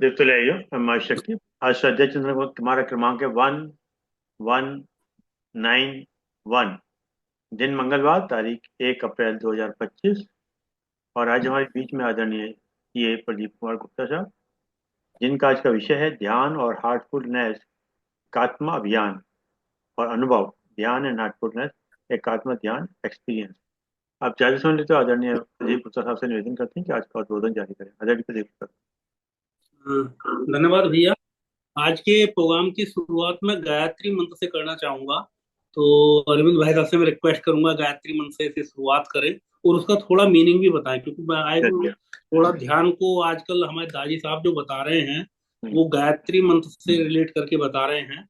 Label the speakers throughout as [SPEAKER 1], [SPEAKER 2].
[SPEAKER 1] देवतुल्य माँ शक्ति। आज श्रद्धा चंद्र को तुम्हारा क्रमांक है 1191। दिन मंगलवार, तारीख 1 अप्रैल 2025। और आज हमारे बीच में आदरणीय ये प्रदीप कुमार गुप्ता साहब, जिनका आज का विषय है ध्यान और हार्टफुलनेस, एकात्म अभियान और अनुभव। ध्यान एंड हार्टफुलनेस, एकात्म ध्यान एक्सपीरियंस। आप ज्यादा सुन लेते हो, आदरणीय प्रदीप गुप्ता साहब से निवेदन करते हैं कि आज का उद्बोधन जारी करें। आदरणीय प्रदीप गुप्ता।
[SPEAKER 2] हाँ, धन्यवाद भैया। आज के प्रोग्राम की शुरुआत में गायत्री मंत्र से करना चाहूंगा। तो अरविंद भाई साहब से मैं रिक्वेस्ट करूंगा गायत्री मंत्र से इसे शुरुआत करें और उसका थोड़ा मीनिंग भी बताएं, क्योंकि मैं आए
[SPEAKER 1] चलिए।
[SPEAKER 2] थोड़ा ध्यान को आजकल हमारे दादी साहब जो बता रहे हैं
[SPEAKER 1] हम्म,
[SPEAKER 2] वो गायत्री मंत्र से रिलेट करके बता रहे हैं।
[SPEAKER 1] हम्म।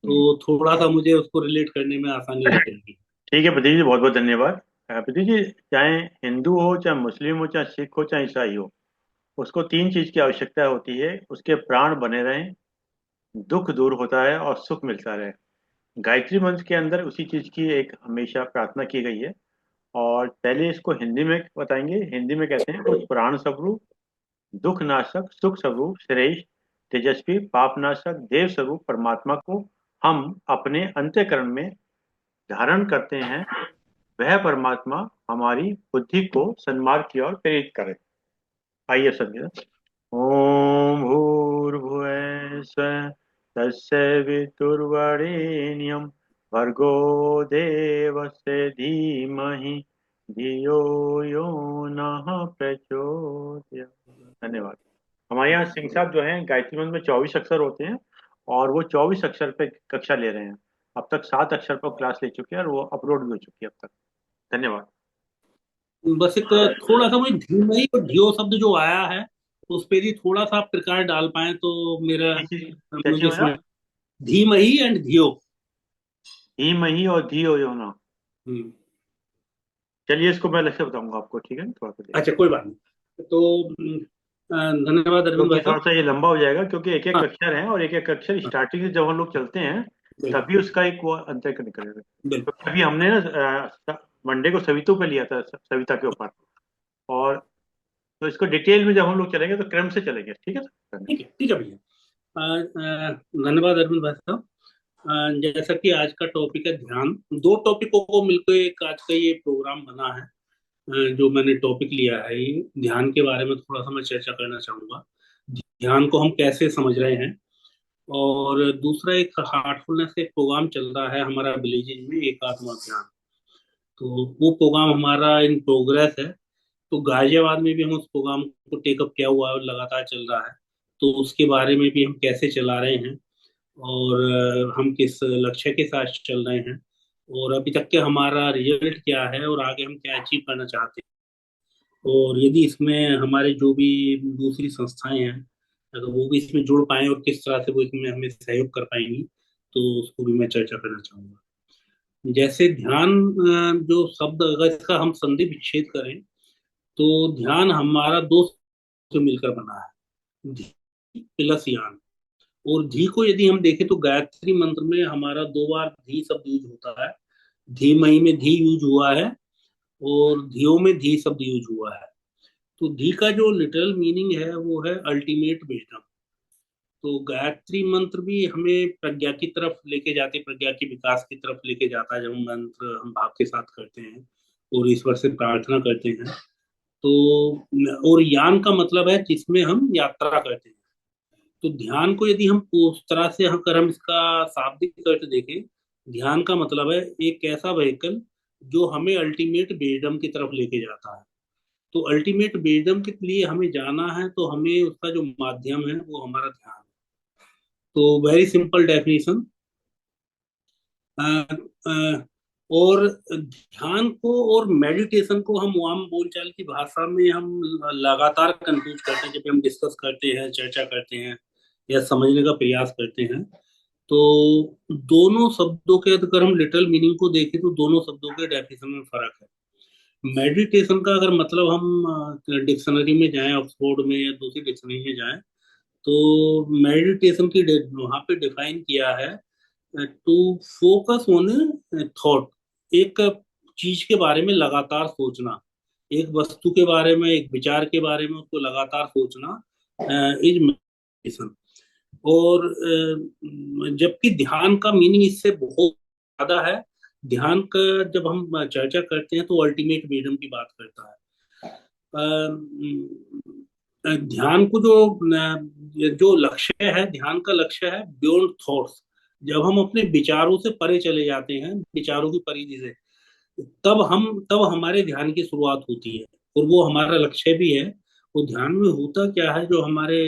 [SPEAKER 2] तो थोड़ा सा मुझे उसको रिलेट करने में आसानी रहेगी।
[SPEAKER 1] ठीक है प्रदीप जी, बहुत बहुत धन्यवाद। प्रदीप जी, चाहे हिंदू हो, चाहे मुस्लिम हो, चाहे सिख हो, चाहे ईसाई हो, उसको तीन चीज की आवश्यकता होती है। उसके प्राण बने रहें, दुख दूर होता है और सुख मिलता रहे। गायत्री मंत्र के अंदर उसी चीज की एक हमेशा प्रार्थना की गई है। और पहले इसको हिंदी में बताएंगे। हिंदी में कहते हैं, उस प्राण स्वरूप, दुख नाशक, सुख स्वरूप, श्रेष्ठ, तेजस्वी, पाप नाशक, देव स्वरूप परमात्मा को हम अपने अंतःकरण में धारण करते हैं। वह परमात्मा हमारी बुद्धि को सन्मार्ग की ओर प्रेरित करे। आइए समझे। ओम भूर्भुवः स्वः तस्य वितुर्वरेण्यं भर्गो देवस्य धीमहि धियो यो नः प्रचोदयात्। धन्यवाद। हमारे यहाँ सिंह साहब जो हैं, गायत्री मंत्र में 24 अक्षर होते हैं और वो 24 अक्षर पे कक्षा ले रहे हैं। अब तक 7 अक्षर पर क्लास ले चुके हैं और वो अपलोड भी हो चुकी है अब तक। धन्यवाद।
[SPEAKER 2] बस एक थोड़ा सा वही धीमही और धियो शब्द जो आया है उस पे भी थोड़ा सा आप प्रकाश डाल पाए तो मेरा
[SPEAKER 1] क्या
[SPEAKER 2] मुझे
[SPEAKER 1] चाहिए
[SPEAKER 2] इसमें
[SPEAKER 1] मेरा?
[SPEAKER 2] धीमही एंड धियो।
[SPEAKER 1] धीमहि और धियो यो न।
[SPEAKER 2] हम्म।
[SPEAKER 1] चलिए, इसको मैं अलग से बताऊंगा आपको, ठीक है ना? थोड़ा सा
[SPEAKER 2] अच्छा,
[SPEAKER 1] देखिए।
[SPEAKER 2] कोई बात नहीं। तो धन्यवाद अरविंद
[SPEAKER 1] क्योंकि
[SPEAKER 2] भाई
[SPEAKER 1] थोड़ा
[SPEAKER 2] साहब।
[SPEAKER 1] सा ये लंबा हो जाएगा, क्योंकि एक एक
[SPEAKER 2] हाँ,
[SPEAKER 1] अक्षर है और एक एक अक्षर
[SPEAKER 2] हाँ,
[SPEAKER 1] स्टार्टिंग से जब हम लोग चलते हैं
[SPEAKER 2] बिल्कुल
[SPEAKER 1] तभी उसका एक वो अंतर निकलेगा।
[SPEAKER 2] बिल्कुल।
[SPEAKER 1] क्योंकि अभी हमने ना मंडे को सवितों पे लिया था, सविता के ऊपर। और तो इसको डिटेल में जब हम लोग चलेंगे तो क्रम से चलेंगे, ठीक है सर?
[SPEAKER 2] ठीक है भैया। धन्यवाद अरविंद भाई साहब। जैसा कि आज का टॉपिक है ध्यान, दो टॉपिकों को मिलकर एक आज का ये प्रोग्राम बना है। जो मैंने टॉपिक लिया है ये ध्यान के बारे में थोड़ा सा मैं चर्चा करना चाहूंगा। ध्यान को हम कैसे समझ रहे हैं। और दूसरा एक हार्टफुलनेस एक प्रोग्राम चल रहा है हमारा विलेजेस में, एकात्म अभियान। तो वो प्रोग्राम हमारा इन प्रोग्रेस है। तो गाजियाबाद में भी हम उस प्रोग्राम को टेकअप किया हुआ है और लगातार चल रहा है। तो उसके बारे में भी हम कैसे चला रहे हैं और हम किस लक्ष्य के साथ चल रहे हैं और अभी तक के हमारा रिजल्ट क्या है और आगे हम क्या अचीव करना चाहते हैं। और यदि इसमें हमारे जो भी दूसरी संस्थाएं हैं अगर वो भी इसमें जुड़ पाए और किस तरह से वो इसमें हमें सहयोग कर पाएंगी तो उसको भी मैं चर्चा करना चाहूंगा। जैसे ध्यान, जो शब्द अगर इसका हम संधि विच्छेद करें तो ध्यान हमारा दो से मिलकर बना है, धी प्लस यान। और धी को यदि हम देखें तो गायत्री मंत्र में हमारा दो बार धी शब्द यूज होता है। धीमहि में धी यूज हुआ है और धियो में धी शब्द यूज हुआ है। तो धी का जो लिटरल मीनिंग है वो है अल्टीमेट विजडम। तो गायत्री मंत्र भी हमें प्रज्ञा की तरफ लेके जाते, प्रज्ञा के विकास की तरफ लेके जाता है जब हम मंत्र हम भाव के साथ करते हैं और ईश्वर से प्रार्थना करते हैं। तो और यान का मतलब है जिसमें हम यात्रा करते हैं। तो ध्यान को यदि हम उस तरह से अगर हम इसका शाब्दिक अर्थ देखें, ध्यान का मतलब है एक ऐसा व्हीकल जो हमें अल्टीमेट बेसडम की तरफ लेके जाता है। तो अल्टीमेट बेसडम के लिए हमें जाना है तो हमें उसका जो माध्यम है वो हमारा ध्यान है। तो वेरी सिंपल डेफिनेशन। और ध्यान को और मेडिटेशन को हम आम बोलचाल की भाषा में हम लगातार कंफ्यूज करते हैं जब हम डिस्कस करते हैं, चर्चा करते हैं या समझने का प्रयास करते हैं। तो दोनों शब्दों के अगर हम लिटरल मीनिंग को देखें तो दोनों शब्दों के डेफिनेशन में फर्क है। मेडिटेशन का अगर मतलब हम डिक्शनरी में जाएं, ऑक्सफोर्ड में या दूसरी डिक्शनरी में जाएं, तो मेडिटेशन की वहां पे डिफाइन किया है टू फोकस ऑन थॉट। एक चीज के बारे में लगातार सोचना, एक वस्तु के बारे में, एक विचार के बारे में उसको लगातार सोचना इज मेडिटेशन। और जबकि ध्यान का मीनिंग इससे बहुत ज्यादा है। ध्यान का जब हम चर्चा करते हैं तो अल्टीमेट फ्रीडम की बात करता है। ध्यान को जो लक्ष्य है, ध्यान का लक्ष्य है बियॉन्ड थॉट्स। जब हम अपने विचारों से परे चले जाते हैं, विचारों की परिधि से, तब हमारे ध्यान की शुरुआत होती है, और वो हमारा लक्ष्य भी है। वो ध्यान में होता क्या है, जो हमारे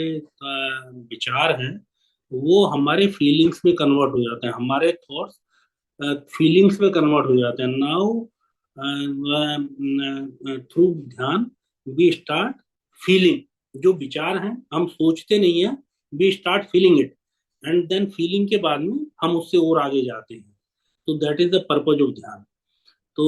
[SPEAKER 2] विचार हैं वो हमारे फीलिंग्स में कन्वर्ट हो जाते हैं, हमारे थॉट्स फीलिंग्स में कन्वर्ट हो जाते हैं। नाउ थ्रू ध्यान वी स्टार्ट फीलिंग। जो विचार हैं हम सोचते नहीं है, we start feeling it, and then feeling के बाद में हम उससे और आगे जाते हैं। तो that is the purpose of ध्यान। तो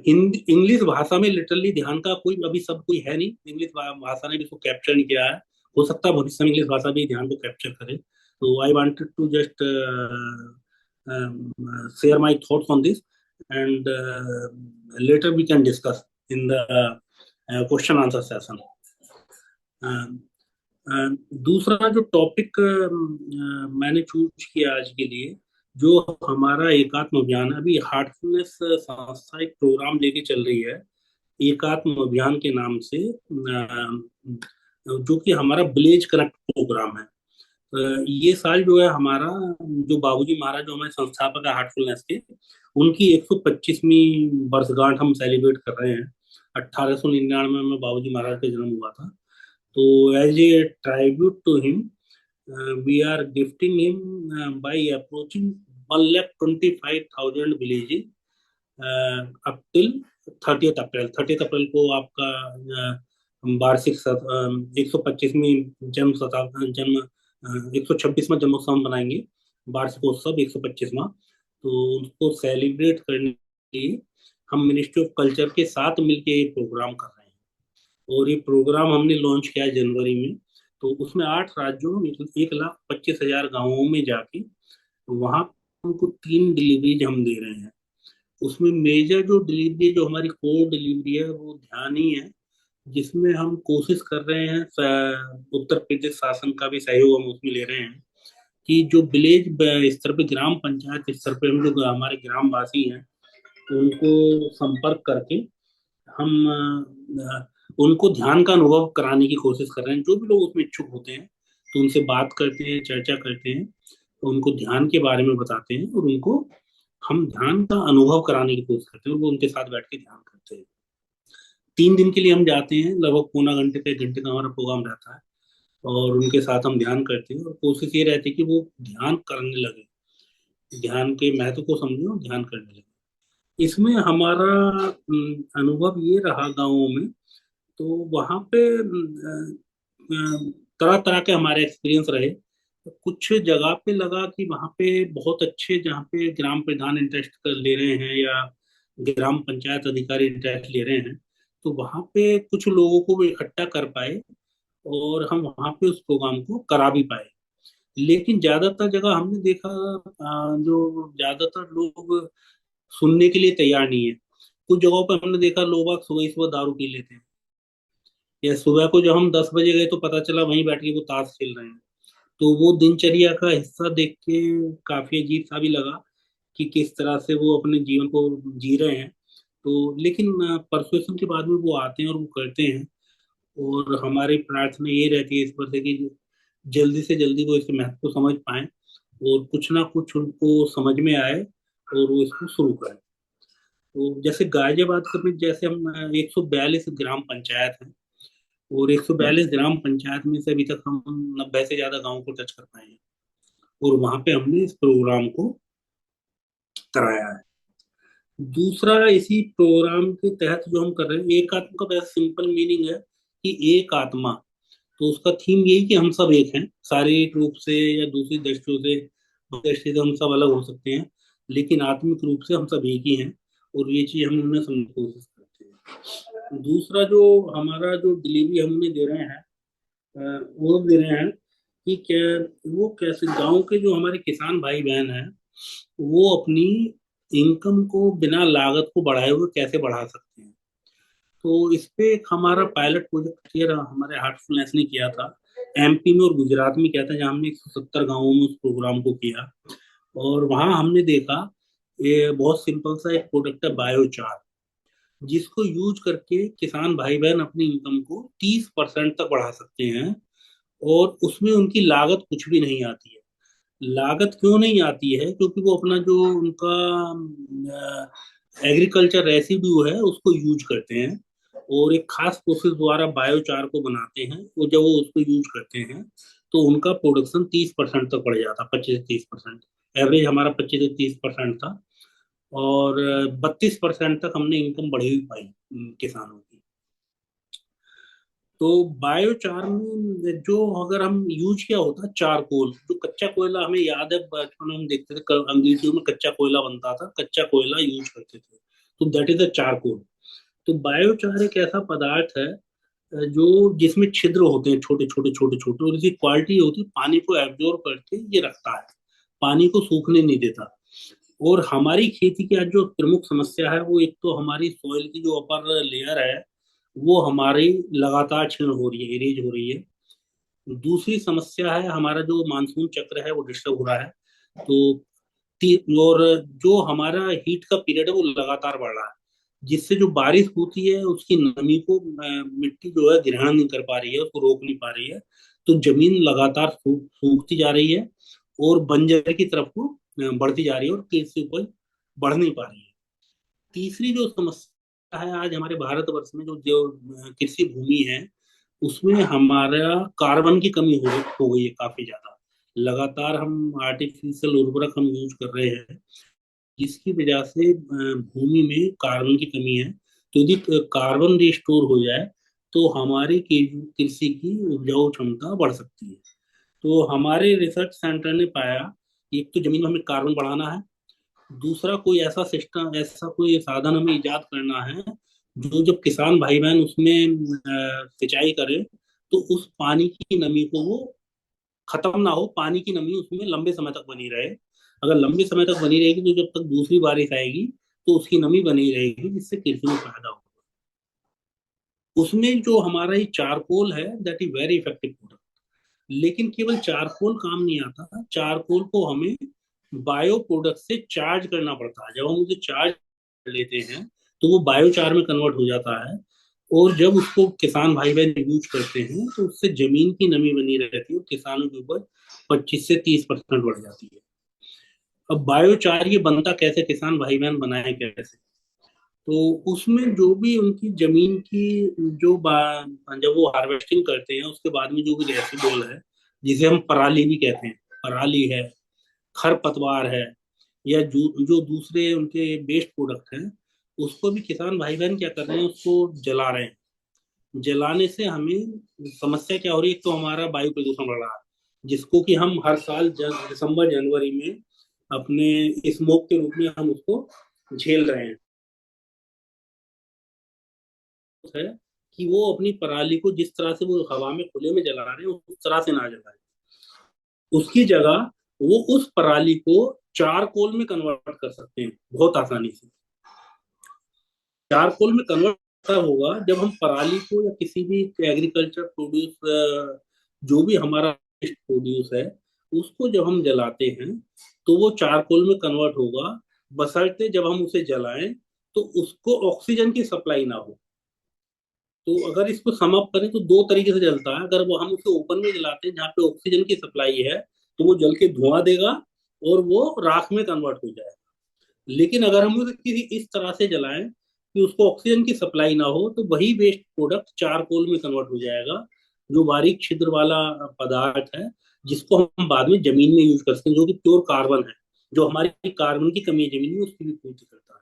[SPEAKER 2] हिंदी इंग्लिश भाषा में लिटरली ध्यान का कोई अभी सब कोई है नहीं। इंग्लिश भाषा ने भी इसको कैप्चर नहीं किया है। हो सकता है भविष्य में इंग्लिश भाषा भी ध्यान को कैप्चर करे। तो I wanted to just share my thoughts on this, and later we can discuss in the question answer session. Uh, दूसरा जो टॉपिक मैंने चूज किया आज के लिए, जो हमारा एकात्म अभियान है, अभी हार्टफुलनेस संस्था एक प्रोग्राम लेके चल रही है एकात्म अभियान के नाम से, जो कि हमारा विलेज कनेक्ट प्रोग्राम है। ये साल जो है हमारा, जो बाबूजी महाराज जो हमारे संस्थापक है हार्टफुलनेस के, उनकी 125वीं वर्षगांठ हम सेलिब्रेट कर रहे हैं। 1899 में बाबूजी महाराज का जन्म हुआ था। तो as a tribute to him, we are gifting him by approaching 1,25,000 villages up till 30 April. 30 अप्रैल को आपका वार्षिक 125वीं जन्म 126वां जन्मोत्सव हम मनाएंगे, वार्षिकोत्सव 125वां। तो उसको सेलिब्रेट करने के लिए हम मिनिस्ट्री ऑफ कल्चर के साथ मिलकर ये प्रोग्राम कर रहे हैं। और ये प्रोग्राम हमने लॉन्च किया है जनवरी में। तो उसमें 8 राज्यों में 1,25,000 गाँवों में जाके वहाँ उनको 3 डिलीवरीज हम दे रहे हैं। उसमें मेजर जो डिलीवरी, जो हमारी कोर डिलीवरी है, वो ध्यान ही है, जिसमें हम कोशिश कर रहे हैं, उत्तर प्रदेश शासन का भी सहयोग हम उसमें ले रहे हैं, कि जो विलेज स्तर पे, ग्राम पंचायत स्तर पे हम जो हमारे ग्रामवासी हैं उनको संपर्क करके हम उनको ध्यान का अनुभव कराने की कोशिश कर रहे हैं। जो भी लोग उसमें इच्छुक होते हैं तो उनसे बात करते हैं, चर्चा करते हैं, तो उनको ध्यान के बारे में बताते हैं, और उनको हम ध्यान का अनुभव कराने की कोशिश करते हैं, और वो उनके साथ बैठ के ध्यान करते हैं। 3 दिन के लिए हम जाते हैं, लगभग पौना घंटे पे 1 घंटे का हमारा प्रोग्राम रहता है, और उनके साथ हम ध्यान करते हैं, और कोशिश ये रहती है कि वो ध्यान करने लगे, ध्यान के महत्व को समझे और ध्यान करने लगे। इसमें हमारा अनुभव ये रहा गाँवों में, तो वहाँ पे तरह तरह के हमारे एक्सपीरियंस रहे। तो कुछ जगह पे लगा कि वहाँ पे बहुत अच्छे, जहाँ पे ग्राम प्रधान इंटरेस्ट कर ले रहे हैं या ग्राम पंचायत अधिकारी इंटरेस्ट ले रहे हैं, तो वहाँ पे कुछ लोगों को वो इकट्ठा कर पाए, और हम वहाँ पे उस प्रोग्राम को करा भी पाए। लेकिन ज्यादातर जगह हमने देखा, जो ज्यादातर लोग सुनने के लिए तैयार नहीं है। कुछ जगहों पर हमने देखा लोग बाग सुबह ही सुबह दारू पी लेते हैं, या सुबह को जब हम 10 बजे गए तो पता चला वहीं बैठ के वो ताश खेल रहे हैं। तो वो दिनचर्या का हिस्सा देख के काफी अजीब सा भी लगा कि किस तरह से वो अपने जीवन को जी रहे हैं। तो लेकिन परसुएशन के बाद में वो आते हैं और वो करते हैं, और हमारी प्रार्थना ये रहती है ईश्वर से कि जल्दी से जल्दी वो इस महत्व को समझ पाए, और कुछ ना कुछ उनको समझ में आए, और वो इसको शुरू करें। तो जैसे गाजियाबाद में, जैसे हम 142 ग्राम पंचायत है, और 142 ग्राम पंचायत में से अभी तक हम 90 से ज्यादा गांवों को टच कर पाए हैं, और वहां पे हमने इस प्रोग्राम को कराया है। दूसरा, इसी प्रोग्राम के तहत जो हम कर रहे हैं, एक आत्मा का वैसे सिंपल मीनिंग है कि एक आत्मा। तो उसका थीम यही कि हम सब एक हैं, शारीरिक रूप से या दूसरी दृष्टि से हम सब अलग हो सकते हैं, लेकिन आत्मिक रूप से हम सब एक ही हैं, और ये चीज हम उन्हें समझने की कोशिश करते हैं। दूसरा, जो हमारा जो डिलीवरी हम उन्हें दे रहे हैं, वो दे रहे हैं कि क्या वो कैसे गांव के जो हमारे किसान भाई बहन हैं, वो अपनी इनकम को बिना लागत को बढ़ाए हुए कैसे बढ़ा सकते हैं। तो इस पे एक हमारा पायलट प्रोजेक्ट ये रहा, हमारे हार्टफुलनेस ने किया था। एमपी में और गुजरात में किया था, जहाँ हमने 170 गांवों में उस प्रोग्राम को किया। और वहां हमने देखा, ये बहुत सिंपल सा एक प्रोडक्ट है बायोचार, जिसको यूज करके किसान भाई बहन अपनी इनकम को 30% तक बढ़ा सकते हैं। और उसमें उनकी लागत कुछ भी नहीं आती है। लागत क्यों नहीं आती है? क्योंकि वो अपना जो उनका एग्रीकल्चर रेसिड्यू है उसको यूज करते हैं, और एक खास प्रोसेस द्वारा बायोचार को बनाते हैं। वो जब वो उसको यूज करते हैं तो उनका प्रोडक्शन 30% तक बढ़ जाता, 25 से 30%। एवरेज हमारा 25 से 30% था। और 32% तक हमने इनकम बढ़ी हुई पाई किसानों की। तो बायोचार में जो अगर हम यूज किया होता, चारकोल, जो कच्चा कोयला, हमें याद है बचपन में हम देखते थे अंग्रेजियों में कच्चा कोयला बनता था, कच्चा कोयला यूज करते थे, तो दैट इज अ चारकोल। तो बायोचार एक ऐसा पदार्थ है जो जिसमें छिद्र होते हैं, छोटे छोटे छोटे छोटे, और इसकी क्वालिटी होती है पानी को एब्जॉर्ब करके ये रखता है, पानी को सूखने नहीं देता। और हमारी खेती की आज जो प्रमुख समस्या है, वो एक तो हमारी सॉइल की जो अपर लेयर है वो हमारी लगातार क्षीण हो रही है, इरेज हो रही है। दूसरी समस्या है, हमारा जो मानसून चक्र है वो डिस्टर्ब हो रहा है। तो और जो हमारा हीट का पीरियड है वो लगातार बढ़ रहा है, जिससे जो बारिश होती है उसकी नमी को मिट्टी जो है ग्रहण नहीं कर पा रही है, उसको रोक नहीं पा रही है। तो जमीन लगातार सूखती जा रही है और बंजर की तरफ को बढ़ती जा रही है, और कृषि उपज बढ़ नहीं पा रही है। तीसरी जो समस्या है आज हमारे भारतवर्ष में, जो जो कृषि भूमि है उसमें हमारा कार्बन की कमी हो गई है काफी ज्यादा। लगातार हम आर्टिफिशियल उर्वरक हम यूज कर रहे हैं, जिसकी वजह से भूमि में कार्बन की कमी है। तो यदि कार्बन रिस्टोर हो जाए तो हमारी कृषि की उपजाऊ क्षमता बढ़ सकती है। तो हमारे रिसर्च सेंटर ने पाया, एक तो जमीन में हमें कार्बन बढ़ाना है, दूसरा कोई ऐसा सिस्टम, ऐसा कोई साधन हमें इजाद करना है जो जब किसान भाई बहन उसमें सिंचाई करे तो उस पानी की नमी को वो खत्म ना हो, पानी की नमी उसमें लंबे समय तक बनी रहे। अगर लंबे समय तक बनी रहेगी तो जब तक दूसरी बारिश आएगी तो उसकी नमी बनी रहेगी, जिससे कृषि में फायदा होगा। उसमें जो हमारा ये चारकोल है, that is very effective product. लेकिन केवल चारकोल काम नहीं आता, चारकोल को हमें बायो प्रोडक्ट से चार्ज करना पड़ता है। जब हम उसे चार्ज कर लेते हैं तो वो बायोचार में कन्वर्ट हो जाता है। और जब उसको किसान भाई बहन यूज करते हैं तो उससे जमीन की नमी बनी रहती है और किसानों की उपज 25 से 30% बढ़ जाती है। अब बायोचार ये बनता कैसे, किसान भाई बहन बनाए कैसे? तो उसमें जो भी उनकी जमीन की जब वो हार्वेस्टिंग करते हैं उसके बाद में जो भी रेसिडुअल है, जिसे हम पराली भी कहते हैं, पराली है, खरपतवार है, या जो दूसरे उनके वेस्ट प्रोडक्ट हैं, उसको भी किसान भाई बहन क्या कर रहे हैं, उसको जला रहे हैं। जलाने से हमें समस्या क्या हो रही है? एक तो हमारा वायु प्रदूषण बढ़ रहा है, जिसको कि हम हर साल दिसंबर जनवरी में अपने स्मोक के रूप में हम उसको झेल रहे हैं। है कि वो अपनी पराली को जिस तरह से वो हवा में खुले में जला रहे हैं उस तरह से ना जलाए, उसकी जगह वो उस पराली को चारकोल में कन्वर्ट कर सकते हैं बहुत आसानी से। चारकोल में कन्वर्ट तब होगा जब हम पराली को या किसी भी एग्रीकल्चर प्रोड्यूस, जो भी हमारा प्रोड्यूस है, उसको जब हम जलाते हैं तो वो चारकोल में कन्वर्ट होगा, बशर्ते जब हम उसे जलाएं तो उसको ऑक्सीजन की सप्लाई ना हो। तो अगर इसको सम अप करें तो दो तरीके से जलता है। अगर वो हम उसे ओपन में जलाते हैं जहाँ पे ऑक्सीजन की सप्लाई है, तो वो जल के धुआं देगा और वो राख में कन्वर्ट हो जाएगा। लेकिन अगर हम उसे किसी इस तरह से जलाएं कि उसको ऑक्सीजन की सप्लाई ना हो, तो वही वेस्ट प्रोडक्ट चारकोल में कन्वर्ट हो जाएगा, जो बारीक छिद्र वाला पदार्थ है, जिसको हम बाद में जमीन में यूज कर सकते हैं, जो कि प्योर कार्बन है, जो हमारी कार्बन की कमी है जमीन में उसकी भी पूर्ति करता है।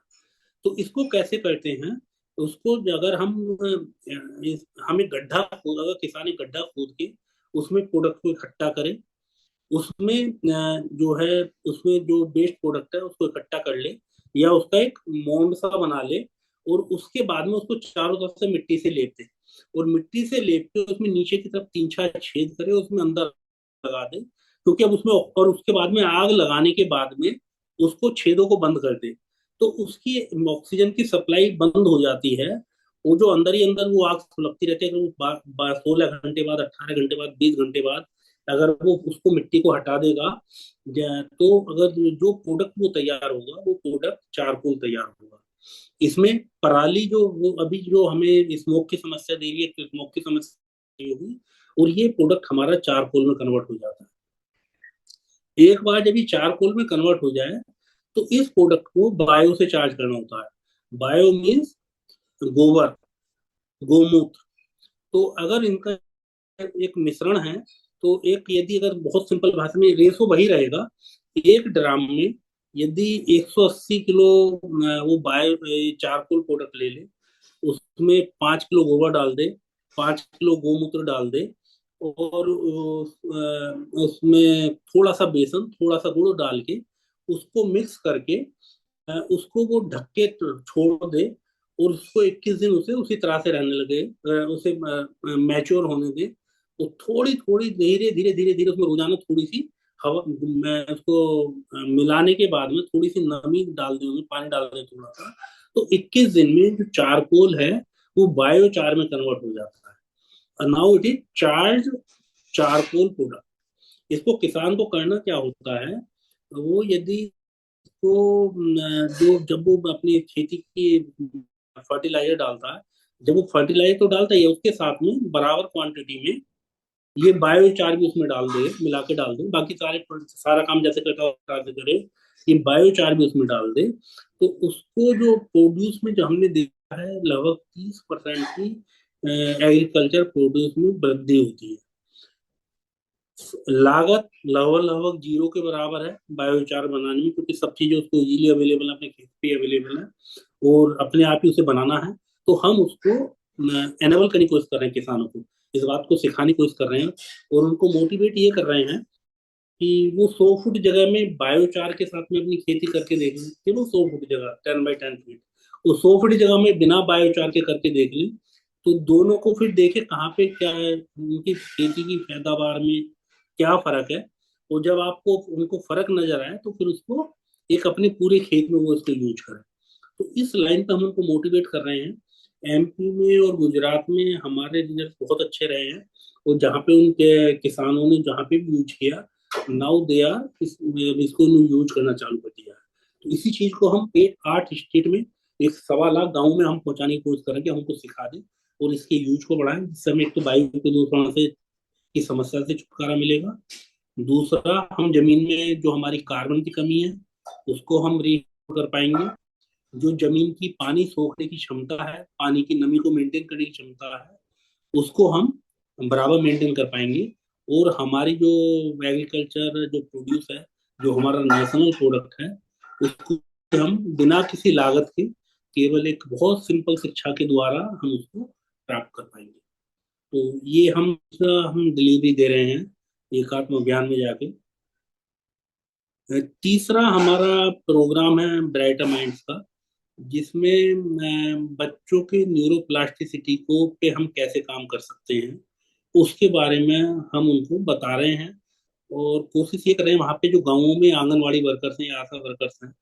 [SPEAKER 2] तो इसको कैसे करते हैं? उसको अगर हम हमें गड्ढा खोद, अगर किसान एक गड्ढा खोद के उसमें प्रोडक्ट को इकट्ठा करे, उसमें जो है उसमें जो वेस्ट प्रोडक्ट है उसको इकट्ठा कर ले, या उसका एक मोंड सा बना ले, और उसके बाद में उसको चारों तरफ से मिट्टी से लेप दे, और मिट्टी से लेप के उसमें नीचे की तरफ 3 4 छेद करे, उसमें अंदर लगा दे। क्योंकि अब उसमें, और उसके बाद में आग लगाने के बाद में उसको छेदों को बंद कर दे, तो उसकी ऑक्सीजन की सप्लाई बंद हो जाती है, वो जो अंदर ही अंदर वो आग सुलगती रहती है, अगर वो 16 घंटे बाद, 18 घंटे बाद, 20 घंटे बाद अगर वो उसको मिट्टी को हटा देगा, तो अगर जो प्रोडक्ट वो तैयार होगा वो प्रोडक्ट चारकोल तैयार होगा। इसमें पराली जो वो अभी जो हमें स्मोक की समस्या दे रही है, तो स्मोक की समस्या नहीं होगी, और ये प्रोडक्ट हमारा चारकोल में कन्वर्ट हो जाता है। एक बार जब ये चारकोल में कन्वर्ट हो जाए, तो इस प्रोडक्ट को बायो से चार्ज करना होता है। बायो मीन्स गोबर, गोमूत्र। तो अगर इनका एक मिश्रण है, तो एक, यदि अगर बहुत सिंपल भाषा में रेशो वही रहेगा, एक ड्राम में यदि 180 किलो वो बायो चारकोल पाउडर ले ले, उसमें 5 किलो गोबर डाल दे, 5 किलो गोमूत्र डाल दे, और उसमें थोड़ा सा बेसन, थोड़ा सा गुड़ डाल के उसको मिक्स करके उसको वो ढक के छोड़ दे, और उसको 21 दिन उसे उसी तरह से रहने लगे, उसे मैच्योर होने दे। तो थोड़ी थोड़ी धीरे धीरे धीरे धीरे उसमें रोजाना थोड़ी सी हवा, मैं उसको मिलाने के बाद में थोड़ी सी नमी डाल दें, उसमें पानी डाल दें थोड़ा सा, तो 21 दिन में जो चारकोल है वो बायो चार में कन्वर्ट हो जाता है। Now it is charge charcoal product. इसको किसान को करना क्या होता है, वो यदि तो जो जब वो अपनी खेती की फर्टिलाइजर डालता है, जब वो फर्टिलाइजर तो डालता ही है, उसके साथ में बराबर क्वांटिटी में ये बायोचार भी उसमें डाल दे, मिला के डाल दे, बाकी सारा काम जैसे करता है वैसे से करे, ये बायोचार भी उसमें डाल दे, तो उसको जो प्रोड्यूस में जो हमने देखा है, लगभग 30% की एग्रीकल्चर प्रोड्यूस में वृद्धि होती है। लागत लगभग लगभग जीरो के बराबर है बायोचार बनाने में, क्योंकि सब चीजें उसको इजीली अवेलेबल है, अपने खेत पे अवेलेबल है, और अपने आप ही उसे बनाना है। तो हम उसको एनेबल करने की कोशिश कर रहे हैं, किसानों को इस बात को सिखाने की कोशिश कर रहे हैं, और उनको मोटिवेट ये कर रहे हैं कि वो 100 फुट जगह में बायोचार के साथ में अपनी खेती करके देख लें, केवल 100 फुट जगह, 10 बाई 10 फीट, वो 100 फुट जगह में बिना बायोचार के करके देख लें, तो दोनों को फिर देखे कहाँ पे क्या है, उनकी खेती की पैदावार में क्या फर्क है। और जब आपको उनको फर्क नजर आए, तो फिर उसको एक अपने पूरे खेत में वो इसको यूज करें। तो इस लाइन पे हम उनको मोटिवेट कर रहे हैं। एमपी में और गुजरात में हमारे रिजल्ट बहुत अच्छे रहे हैं, और जहाँ पे उनके किसानों ने जहाँ पे भी यूज किया, नाउ दे आर इसको यूज करना चालू कर दिया है। तो इसी चीज को हम 8 स्टेट में, 1.25 लाख गाँव में हम पहुंचाने की कोशिश करें कि हमको सिखा दें और इसके यूज को बढ़ाएं, जिससे हमें एक तो वायु प्रदूषण से की समस्या से छुटकारा मिलेगा, दूसरा हम जमीन में जो हमारी कार्बन की कमी है उसको हम री कर पाएंगे, जो जमीन की पानी सोखने की क्षमता है, पानी की नमी को मेंटेन करने की क्षमता है, उसको हम बराबर मेंटेन कर पाएंगे, और हमारी जो एग्रीकल्चर जो प्रोड्यूस है, जो हमारा नेशनल प्रोडक्ट है, उसको हम बिना किसी लागत के केवल एक बहुत सिंपल शिक्षा के द्वारा हम उसको प्राप्त कर पाएंगे। तो ये हम डिलीवरी दे रहे हैं एकात्म अभियान में जाके। तीसरा हमारा प्रोग्राम है ब्राइटर माइंड्स का, जिसमें बच्चों के न्यूरोप्लास्टिसिटी को पे हम कैसे काम कर सकते हैं उसके बारे में हम उनको बता रहे हैं, और कोशिश ये कर रहे हैं वहाँ पे जो गाँवों में आंगनवाड़ी वर्कर्स हैं या आशा वर्कर्स हैं,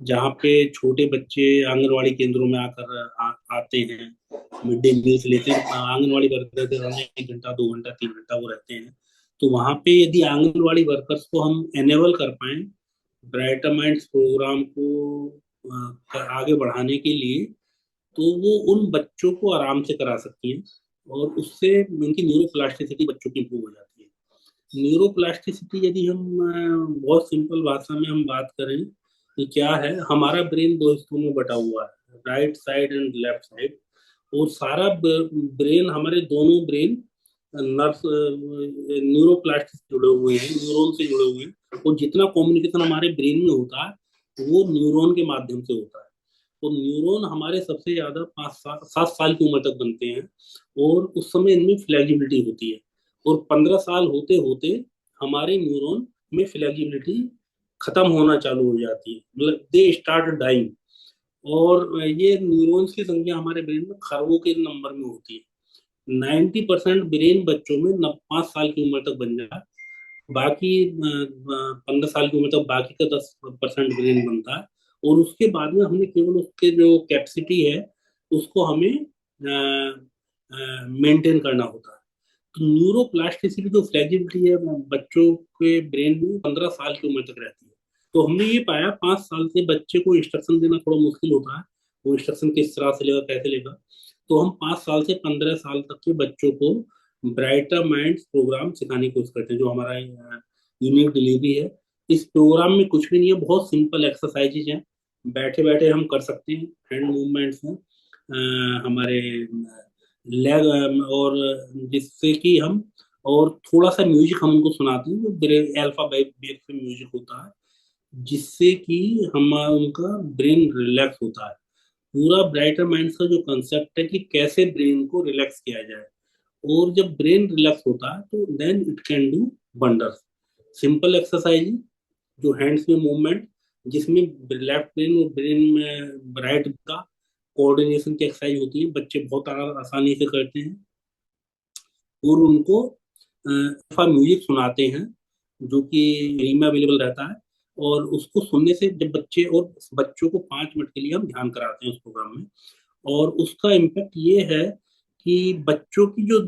[SPEAKER 2] जहाँ पे छोटे बच्चे आंगनवाड़ी केंद्रों में आते हैं, मिड डे मील्स लेते हैं, आंगनवाड़ी वर्कर रहने 1 घंटा 2 घंटा 3 घंटा वो रहते हैं। तो वहाँ पे यदि आंगनवाड़ी वर्कर्स को हम एनेबल कर पाए ब्राइटर माइंड्स प्रोग्राम को आगे बढ़ाने के लिए, तो वो उन बच्चों को आराम से करा सकती हैं, और उससे उनकी न्यूरोप्लास्टिसिटी बच्चों की इंप्रूव हो जाती है। न्यूरोप्लास्टिसिटी यदि हम बहुत सिंपल भाषा में हम बात करें, तो क्या है, हमारा ब्रेन दो हिस्सों में बटा हुआ है, right side and left side, और सारा ब्रेन, हमारे दोनों ब्रेन नर्व न्यूरोप्लास्टिक से जुड़े हुए हैं, न्यूरॉन से जुड़े हुए हैं, और जितना कम्युनिकेशन हमारे ब्रेन में होता है वो न्यूरॉन के माध्यम से होता है। तो न्यूरॉन हमारे सबसे ज्यादा 5 7 साल की उम्र तक बनते हैं, और उस समय इनमें फ्लेक्सिबिलिटी होती है, और 15 साल होते होते हमारे न्यूरॉन में फ्लेक्सिबिलिटी खत्म होना चालू हो जाती है, मतलब दे स्टार्ट डाइंग। और ये न्यूरॉन्स की संख्या हमारे ब्रेन में खरबों के नंबर में होती है। 90% ब्रेन बच्चों में 5 साल की उम्र तक बन जाता है, बाकी 15 साल की उम्र तक बाकी का 10% ब्रेन बनता है, और उसके बाद में हमने केवल उसके जो कैपेसिटी है उसको हमें मेंटेन करना होता है। तो न्यूरोप्लास्टिसिटी जो फ्लेक्सिबिलिटी है वो बच्चों के ब्रेन में 15 साल की उम्र तक रहती है। तो हमने ये पाया 5 साल से बच्चे को इंस्ट्रक्शन देना थोड़ा मुश्किल होता है, वो इंस्ट्रक्शन किस तरह से लेगा कैसे लेगा। तो हम 5 साल से 15 साल तक के बच्चों को ब्राइटर माइंड्स प्रोग्राम सिखाने की कोशिश करते हैं, जो हमारा यूनिक डिलीवरी है। इस प्रोग्राम में कुछ भी नहीं है, बहुत सिंपल एक्सरसाइजेज हैं, बैठे बैठे हम कर सकते हैं। हैंड मूवमेंट्स हैं हमारे लेग, और जिससे कि हम, और थोड़ा सा म्यूजिक हम उनको सुनाते हैं, जो ब्रेन अल्फा बेस पे म्यूजिक होता है, जिससे कि हम उनका ब्रेन रिलैक्स होता है। पूरा ब्राइटर माइंड्स का जो कंसेप्ट है कि कैसे ब्रेन को रिलैक्स किया जाए, और जब ब्रेन रिलैक्स होता है तो then it can do wonders. Simple exercise, जो हैंड्स में मूवमेंट, जिसमें लेफ्ट ब्रेन और ब्रेन में राइट का कोऑर्डिनेशन की एक्सरसाइज होती है, बच्चे बहुत आसानी से करते हैं। और उनको अल्फा म्यूजिक सुनाते हैं, जो कि फ्री में अवेलेबल रहता है। और उसको सुनने से जब बच्चे, और बच्चों को 5 मिनट के लिए हम ध्यान कराते हैं उस प्रोग्राम में, और उसका इम्पैक्ट ये है कि बच्चों की जो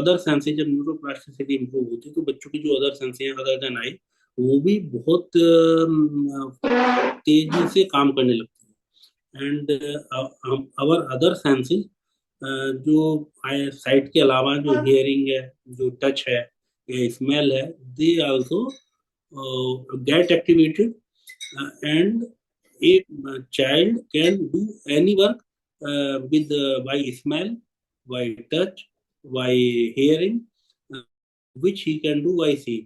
[SPEAKER 2] अदर सेंसेज, जब न्यूरोप्लास्टिसिटी इंप्रूव होती है तो बच्चों की जो अदर सेंसेज हैं अदर देन आई, वो भी बहुत तेजी से काम करने लगती है। एंड अवर अदर सेंसेज, जो साइट के अलावा जो हियरिंग है, जो टच है या स्मेल है, they also get activated. And a child can do any work with by smell, by touch, by hearing, uh, which he can do by seeing।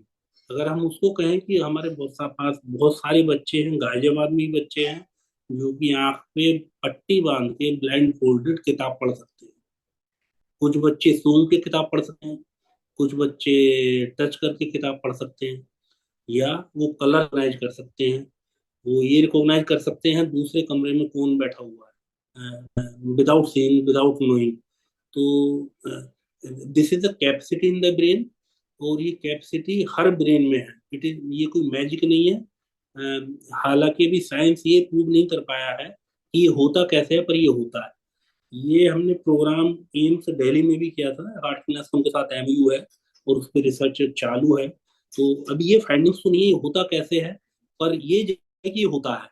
[SPEAKER 2] अगर हम उसको कहें कि हमारे पास बहुत सारे बच्चे हैं, गाजियाबाद में भी बच्चे हैं, जो कि आंख पे पट्टी बांध के ब्लाइंड फोल्डेड किताब पढ़ सकते हैं। कुछ बच्चे सूंघ के किताब पढ़ सकते हैं, कुछ बच्चे टच करके किताब पढ़ सकते हैं, या वो कलर रिकॉग्नाइज कर सकते हैं, वो ये रिकॉग्नाइज कर सकते हैं दूसरे कमरे में कौन बैठा हुआ है, विदाउट सीइंग, विदाउट नोइंग। तो this is the capacity in the brain, और ये कैपेसिटी हर ब्रेन में है। इट इज, ये कोई मैजिक नहीं है। हालांकि भी साइंस ये प्रूव नहीं कर पाया है कि ये होता कैसे है, पर ये होता है। ये हमने प्रोग्राम एम्स दिल्ली में भी किया था, हार्ट फिटनेस उनके साथ एमयू है, और उस पर रिसर्च चालू है। तो अभी ये फाइंडिंग्स तो नहीं है ये होता कैसे है, पर ये है कि ये होता है।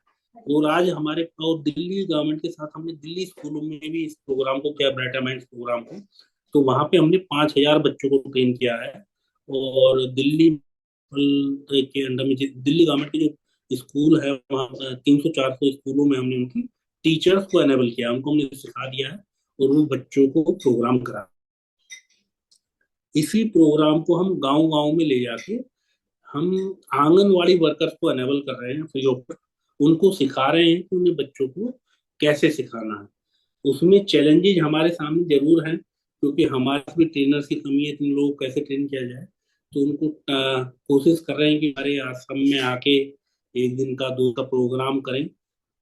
[SPEAKER 2] और आज हमारे, और दिल्ली गवर्नमेंट के साथ हमने दिल्ली स्कूलों में भी इस प्रोग्राम को किया, ब्राइटर माइंड्स प्रोग्राम को। तो वहां पे हमने 5,000 बच्चों को ट्रेन किया है। और दिल्ली के अंडर में दिल्ली गवर्नमेंट के जो स्कूल है, वहाँ 300-400 स्कूलों में हमने उनकी टीचर्स को एनेबल किया, उनको हमने सिखा दिया है, और वो बच्चों को प्रोग्राम करा। इसी प्रोग्राम को हम गांव गांव में ले जाके हम आंगनवाड़ी वर्कर्स को एनेबल कर रहे हैं फ्री ऑफ कॉस्ट। उनको सिखा रहे हैं कि उन्हें बच्चों को कैसे सिखाना है। उसमें चैलेंजेस हमारे सामने जरूर हैं, क्योंकि हमारे पास भी ट्रेनर्स की कमी है, तो इन लोगों को कैसे ट्रेन किया जाए। तो उनको कोशिश कर रहे हैं कि हमारे आश्रम में आके 1 दिन का 2 का प्रोग्राम करें,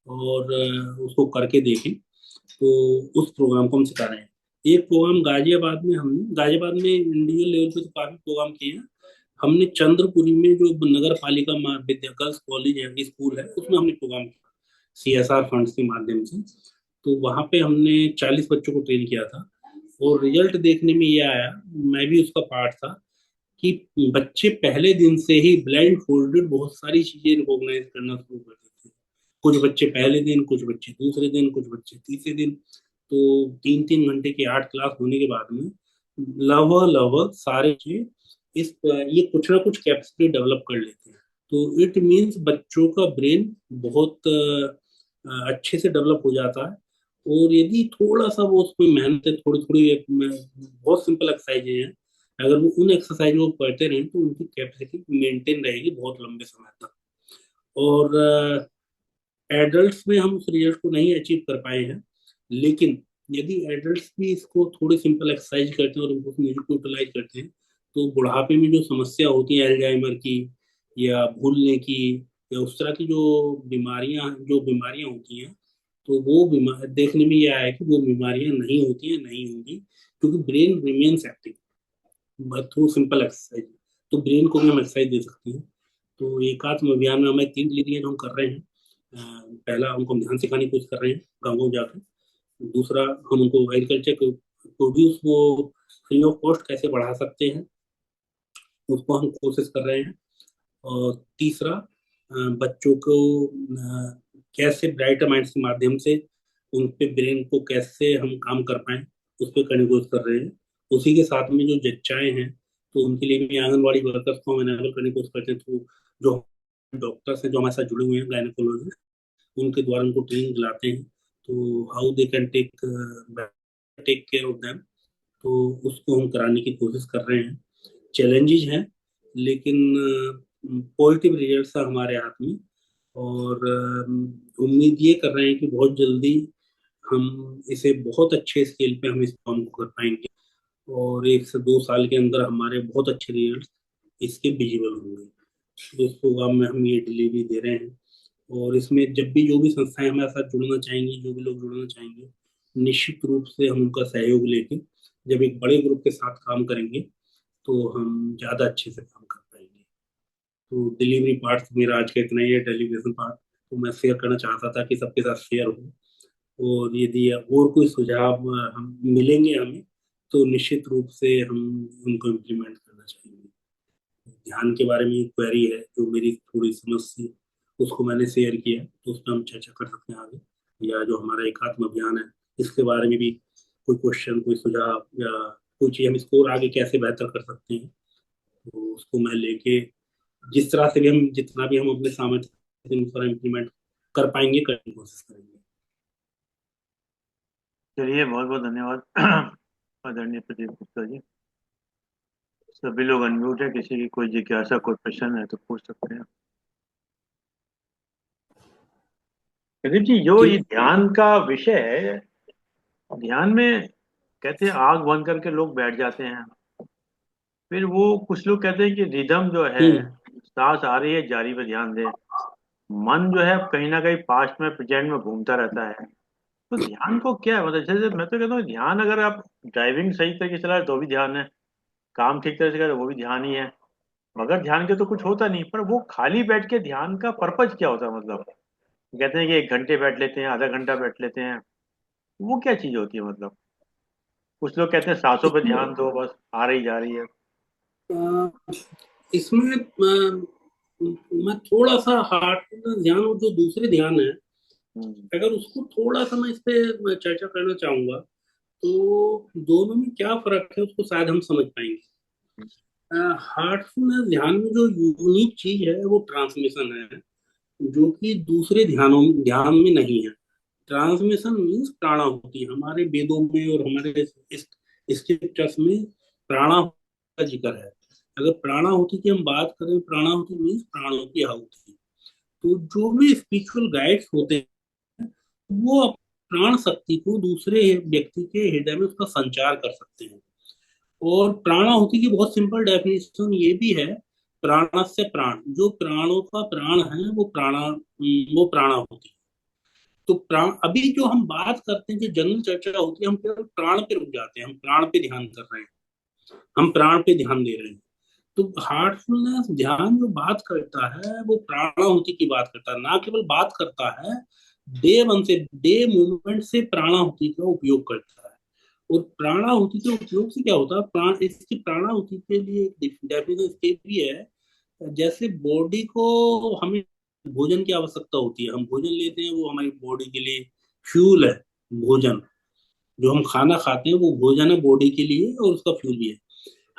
[SPEAKER 2] और उसको करके देखें। तो उस प्रोग्राम को हम सिखा रहे हैं। एक प्रोग्राम गाजियाबाद में इंडिविजुअल लेवल पे तो काफी प्रोग्राम किए हैं। हमने चंद्रपुरी में जो नगर पालिका विद्या गर्ल्स कॉलेज है, स्कूल है, उसमें हमने प्रोग्राम किया सीएसआर फंड्स के माध्यम से। तो वहां पे हमने 40 बच्चों को ट्रेन किया था, और रिजल्ट देखने में ये आया, मैं भी उसका पार्ट था, कि बच्चे पहले दिन से ही ब्लाइंड फोल्डेड बहुत सारी चीजें रिकॉग्नाइज करना शुरू कर देते हैं। कुछ बच्चे पहले दिन, कुछ बच्चे दूसरे दिन, कुछ बच्चे तीसरे दिन। तो 3-3 घंटे की 8 क्लास होने के बाद में लगभग लगभग सारे बच्चे इस ये कुछ ना कुछ कैपेसिटी डेवलप कर लेते हैं। तो इट मीन्स बच्चों का ब्रेन बहुत अच्छे से डेवलप हो जाता है। और यदि थोड़ा सा वो उसमें मेहनत है, थोड़ी थोड़ी बहुत सिंपल एक्सरसाइज हैं, अगर वो उन एक्सरसाइज को करते रहें तो उनकी कैपेसिटी मेंटेन रहेगी बहुत लंबे समय तक। और एडल्ट्स में हम उस रिजल्ट को नहीं अचीव कर पाए हैं, लेकिन यदि एडल्ट्स भी इसको थोड़ी सिंपल एक्सरसाइज करते हैं और उनको म्यूजिक को यूटिलाइज करते हैं, तो बुढ़ापे में जो समस्या होती है अल्जाइमर की, या भूलने की, या उस तरह की जो बीमारियां होती हैं, तो वो बीमार देखने में यह आया है कि वो बीमारियां नहीं होती हैं, नहीं होंगी, क्योंकि brain remains active through simple exercise. तो ब्रेन को भी हम एक्सरसाइज दे सकते हैं। तो एकात्म अभियान में हमें 3 डिलीवरी हम कर रहे हैं। पहला, उनको हम ध्यान सिखाने की कोशिश कर रहे हैं गाँव गाँव जाकर। दूसरा, हम उनको एग्रीकल्चर प्रोड्यूस वो फ्री ऑफ कॉस्ट कैसे बढ़ा सकते हैं, उसको हम कोशिश कर रहे हैं। और तीसरा, बच्चों को कैसे ब्राइट माइंड्स के माध्यम से उन पे ब्रेन को कैसे हम काम कर पाए, उस पर करने की कोशिश कर रहे हैं। उसी के साथ में जो जच्चाएं हैं, तो उनके लिए भी आंगनबाड़ी वर्कर्स को हम एनेबल करने की कोशिश करते हैं थ्रू जो डॉक्टर्स हैं जो हमारे साथ जुड़े हुए हैं, गायनेकोलॉजिस्ट, उनके द्वारा उनको ट्रेनिंग दिलाते हैं, तो how they can take care of them, तो उसको हम कराने की कोशिश कर रहे हैं। चैलेंजेस हैं, लेकिन पॉजिटिव रिजल्ट्स हैं हमारे हाथ में। और उम्मीद ये कर रहे हैं कि बहुत जल्दी हम इसे बहुत अच्छे स्केल पे हम इस काम को कर पाएंगे, और 1 से 2 साल के अंदर हमारे बहुत अच्छे रिजल्ट इसके विजिबल होंगे। तो इस प्रोग्राम में हम ये डिलीवरी दे रहे हैं। और इसमें जब भी जो भी संस्थाएं हमारे साथ जुड़ना चाहेंगी, जो भी लोग जुड़ना चाहेंगे, निश्चित रूप से हम उनका सहयोग लेके जब एक बड़े ग्रुप के साथ काम करेंगे, तो हम ज़्यादा अच्छे से काम कर पाएंगे। तो डिलीवरी पार्ट मेरा आज का इतना ही है, डेलीब्रेशन पार्ट तो मैं शेयर करना चाहता था कि सबके साथ शेयर हो। और यदि और कोई सुझाव हम मिलेंगे हमें, तो निश्चित रूप से हम उनको इम्प्लीमेंट करना चाहेंगे। ध्यान के बारे में एक क्वेरी है जो मेरी थोड़ी समझ थी, उसको मैंने शेयर किया, तो उस पर हम चर्चा कर सकते हैं आगे। या जो हमारा एकात्म अभियान है, इसके बारे में भी कोई क्वेश्चन, कोई सुझाव, या कोई चीज़ हम इसको और आगे कैसे बेहतर कर सकते हैं, तो उसको मैं लेके जिस तरह से भी हम, जितना भी हम अपने सामर्थ्य के अनुसार इम्प्लीमेंट कर पाएंगे, करने की कोशिश करेंगे।
[SPEAKER 1] चलिए, बहुत बहुत धन्यवाद आदरणीय प्रदीप गुप्ता जी। सभी लोग अनम्यूट है, किसी की कोई जिज्ञासा, कोई प्रश्न है तो पूछ सकते हैं। प्रदीप जी, जो
[SPEAKER 2] जी।
[SPEAKER 1] ये ध्यान का विषय है, ध्यान में कहते हैं आग बंद करके लोग बैठ जाते हैं, फिर वो कुछ लोग कहते हैं कि रिदम जो है,
[SPEAKER 2] हम्म।
[SPEAKER 1] सांस आ रही है जारी पे ध्यान दें। मन जो है कहीं ना कहीं पास्ट में प्रेजेंट में घूमता रहता है। तो ध्यान को क्या है, मतलब जैसे मैं तो कहता हूँ ध्यान, अगर आप ड्राइविंग सही तरीके से चला रहे तो भी ध्यान है, काम ठीक तरह से करे वो भी ध्यान ही है। मगर ध्यान के तो कुछ होता नहीं, पर वो खाली बैठ के ध्यान का पर्पज क्या होता है, मतलब कहते हैं कि 1 घंटे बैठ लेते हैं, आधा घंटा बैठ लेते हैं, वो क्या चीज होती है मतलब। कुछ लोग कहते हैं सांसों पे
[SPEAKER 2] इसमें
[SPEAKER 1] ध्यान दो, बस आ रही जा रही है।
[SPEAKER 2] इसमें मैं थोड़ा सा हार्टफुल ध्यान और जो दूसरे ध्यान है,
[SPEAKER 1] हम्म।
[SPEAKER 2] अगर उसको थोड़ा सा मैं इस पे चर्चा करना चाहूंगा, तो दोनों में क्या फर्क है उसको शायद हम समझ पाएंगे। हार्टफुलनेस ध्यान में जो यूनिक चीज है वो ट्रांसमिशन है, जो कि दूसरे ध्यान में नहीं है। ट्रांसमिशन मीन्स प्राणाहुति, हमारे वेदों में और हमारे स्क्रिप्चर्स में प्राणा का जिक्र है। अगर प्राणाहुति की हम बात करें, प्राणाहुति मीन्स प्राणों की आहुति। तो जो भी स्पिरिचुअल गाइड्स होते हैं, वो प्राण शक्ति को दूसरे व्यक्ति के हृदय में उसका संचार कर सकते हैं। और प्राणाहुति की बहुत सिंपल डेफिनेशन ये भी है, प्राणस्य प्राण, जो प्राणों का प्राण है वो प्राणाहुति। तो प्राण, अभी जो हम बात करते हैं, जो जनरल चर्चा होती है, हम केवल प्राण पे रुक जाते हैं, हम प्राण पे ध्यान कर रहे हैं, हम प्राण पे ध्यान दे रहे हैं। तो हार्टफुलनेस ध्यान जो बात करता है वो प्राणाहुति की बात करता है, ना केवल बात करता है, डे वन से डे मूवमेंट से प्राणाहुति का उपयोग करता है। और प्राणाहुति के उपयोग से क्या होता है, प्राण, इसकी प्राणाहुति के लिए एक डेफिनेशन इसके भी है, जैसे बॉडी को हमें भोजन की आवश्यकता होती है, हम भोजन लेते हैं, वो हमारी बॉडी के लिए फ्यूल है। भोजन, जो हम खाना खाते हैं वो भोजन है बॉडी के लिए, और उसका फ्यूल भी है।